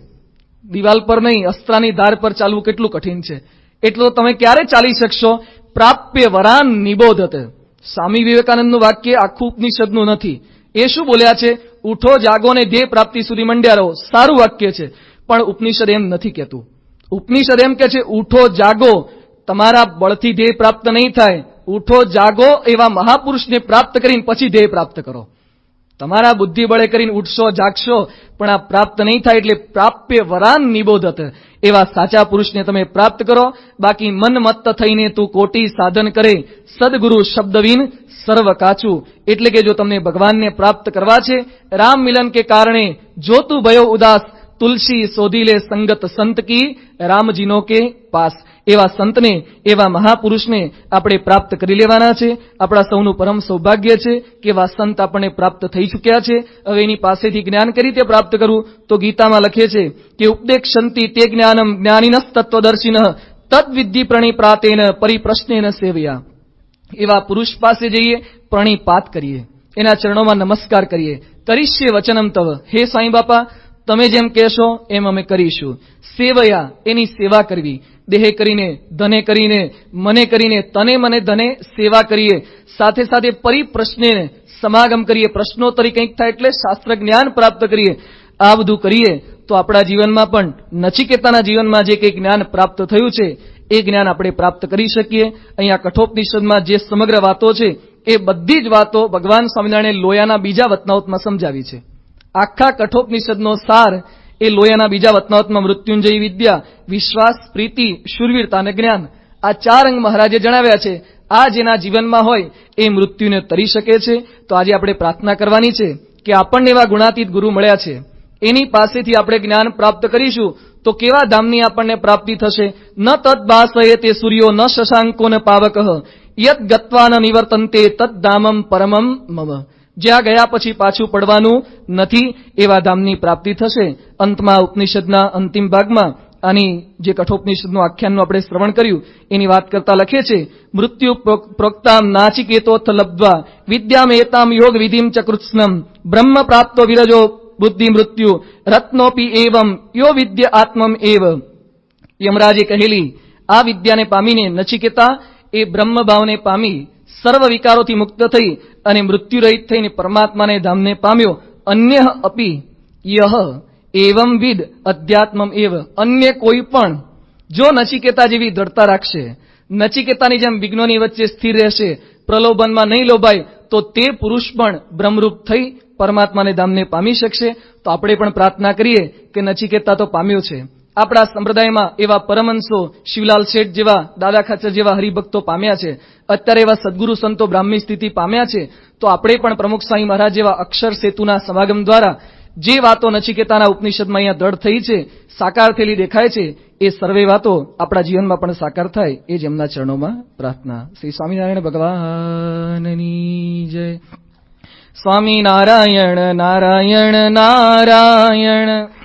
દિવાલ પર નહીં. અસ્ત્રાની ધાર પર ચાલવું કેટલું કઠિન છે. એટલું તમે ક્યારે ચાલી શકશો? પ્રાપ્ય વરાન નિબોધત. સ્વામી વિવેકાનંદનું વાક્ય આખું ઉપનિષદનું નથી. એ શું બોલ્યા છે? ઉઠો, જાગો ને ધ્યેય પ્રાપ્તિ સુધી મંડ્યા રહો. સારું વાક્ય છે, પણ ઉપનિષદ એમ નથી કહેતું. ઉપનિષદ એમ કે છે ઉઠો, જાગો, તમારા બળથી ધ્યેય પ્રાપ્ત નહીં થાય. ઉઠો, જાગો, એવા મહાપુરુષને પ્રાપ્ત કરીને પછી ધ્યેય પ્રાપ્ત કરો. તમારા બુદ્ધિ બળે કરીને ઉઠશો, જાગશો, પણ આ પ્રાપ્ત નહીં થાય. એટલે પ્રાપ્ય વરાન નિબોધત. એવા સાચા પુરુષને તમે પ્રાપ્ત કરો. બાકી મન મત્ત થઈને તું કોટી સાધન કરે, સદગુરુ શબ્દવીન સર્વ કાચું. એટલે કે જો તમને ભગવાનને પ્રાપ્ત કરવા છે, રામ મિલન કે કારણે જો તું ભયો ઉદાસ, તુલસી શોધી લે સંગત સંત કી, રામજીનો કે પાસ. એવા સંતને, એવા મહાપુરુષને આપણે પ્રાપ્ત કરી લેવાના છે. આપણા સૌનું પરમ સૌભાગ્ય છે કે એવા સંત આપણને પ્રાપ્ત થઈ ચૂક્યા છે. હવે એની પાસેથી જ્ઞાન કઈ રીતે પ્રાપ્ત કરવું? તો ગીતામાં લખે છે કે ઉપદેક્ષંતિ તે જ્ઞાનમ જ્ઞાનિનસ્ તત્વદર્શિનઃ તદ્વિદ્ધિ પ્રણિપ્રાતેન પરિપ્રશ્નેન સેવયા. એવા પુરુષ પાસે જઈએ, પ્રણિપાત કરીએ, એના ચરણોમાં નમસ્કાર કરીએ. કરીશ્ય વચનમ તવ, હે સાંઈ બાપા તમે જેમ કહેશો એમ અમે કરીશું. સેવયા, એની સેવા કરવી. દેહે કરીને, ધને કરીને, મને કરીને, તને મને ધને સેવા કરીએ. સાથે સાથે પરિપ્રશ્ને સમાગમ કરીએ. પ્રશ્નોત્તરી કંઈક થાય એટલે શાસ્ત્ર જ્ઞાન પ્રાપ્ત કરીએ. આ બધું કરીએ તો આપણા જીવનમાં પણ નચિકેતાના જીવનમાં જે કંઈ જ્ઞાન પ્રાપ્ત થયું છે એ જ્ઞાન આપણે પ્રાપ્ત કરી શકીએ. અહીંયા કઠોપનિષદમાં જે સમગ્ર વાતો છે એ બધી જ વાતો ભગવાન સ્વામિનારાયણે લોયાના બીજા વતનાવતમાં સમજાવી છે. આખા કઠોપનિષદનો સાર એ લોયાના બીજા વતનાવતમાં મૃત્યુંજય વિદ્યા, વિશ્વાસ, પ્રીતિ, શૂરવીરતા અને જ્ઞાન, આ 4 અંગ મહારાજે જણાવ્યા છે. આ જેના જીવનમાં હોય એ મૃત્યુને તરી શકે છે. તો આજે આપણે પ્રાર્થના કરવાની છે કે આપણને એવા ગુણાતીત ગુરુ મળ્યા છે, એની પાસેથી આપણે જ્ઞાન પ્રાપ્ત કરીશું તો કેવા ધામની આપણને પ્રાપ્તિ થશે. ન તદ્ભાસયે તે સૂર્યો ન શશાંકો ન પાવકઃ યદ ગત્વા ન નિવર્તન્તે તદ ધામમ પરમમ મમ. જ્યાં ગયા પછી પાછું પડવાનું નથી એવા ધામની પ્રાપ્તિ થશે. અંતમાં ઉપનિષદના અંતિમ ભાગમાં આની જે કઠોપનિષદનું આખ્યાનનું આપણે શ્રવણ કર્યું એની વાત કરતા લખે છે, મૃત્યુ પ્રોક્તામ નાચિકેતોથ લબ્ધ્વા વિદ્યામેતામ યોગ વિધિમ ચ કૃત્સ્નમ બ્રહ્મ પ્રાપ્તો વિરજો બુદ્ધિ મૃત્યુ રત્નોપી એવમ યો વિદ્ય આત્મમ એવ. યમરાજે કહેલી આ વિદ્યાને પામીને નચિકેતા એ બ્રહ્મભાવને પામી સર્વ વિકારોથી મુક્ત થઈ અને મૃત્યુ રહિત થઈને પરમાત્માને ધામને પામ્યો. અન્ય અપી યહ એવમ વિદ અધ્યાત્મમ એવ. અન્ય કોઈ પણ જો નચિકેતા જેવી દ્રઢતા રાખશે, નચિકેતાની જેમ વિઘ્નોની વચ્ચે સ્થિર રહેશે, પ્રલોભનમાં નહીં લોભાય, તો તે પુરુષ પણ બ્રહ્મરૂપ થઈ પરમાત્માને ધામને પામી શકશે. તો આપણે પણ પ્રાર્થના કરીએ કે નચિકેતા તો પામ્યો છે. આપણા સંપ્રદાયમાં એવા પરમહંસો શિવલાલ શેઠ જેવા, દાદા ખાચર જેવા હરિભક્તો પામ્યા છે. અત્યારે એવા સદગુરુ સંતો બ્રાહ્મી સ્થિતિ પામ્યા છે. તો આપણે પણ પ્રમુખ સ્વામી મહારાજ જેવા અક્ષર સેતુના સમાગમ દ્વારા જે વાતો નચિકેતાના ઉપનિષદમાં અહીંયા દ્રઢ થઈ છે, સાકાર થયેલી દેખાય છે, એ સર્વે વાતો આપણા જીવનમાં પણ સાકાર થાય એ જ એમના ચરણોમાં પ્રાર્થના. શ્રી સ્વામિનારાયણ ભગવાનની જય. સ્વામિનારાયણ નારાયણ નારાયણ.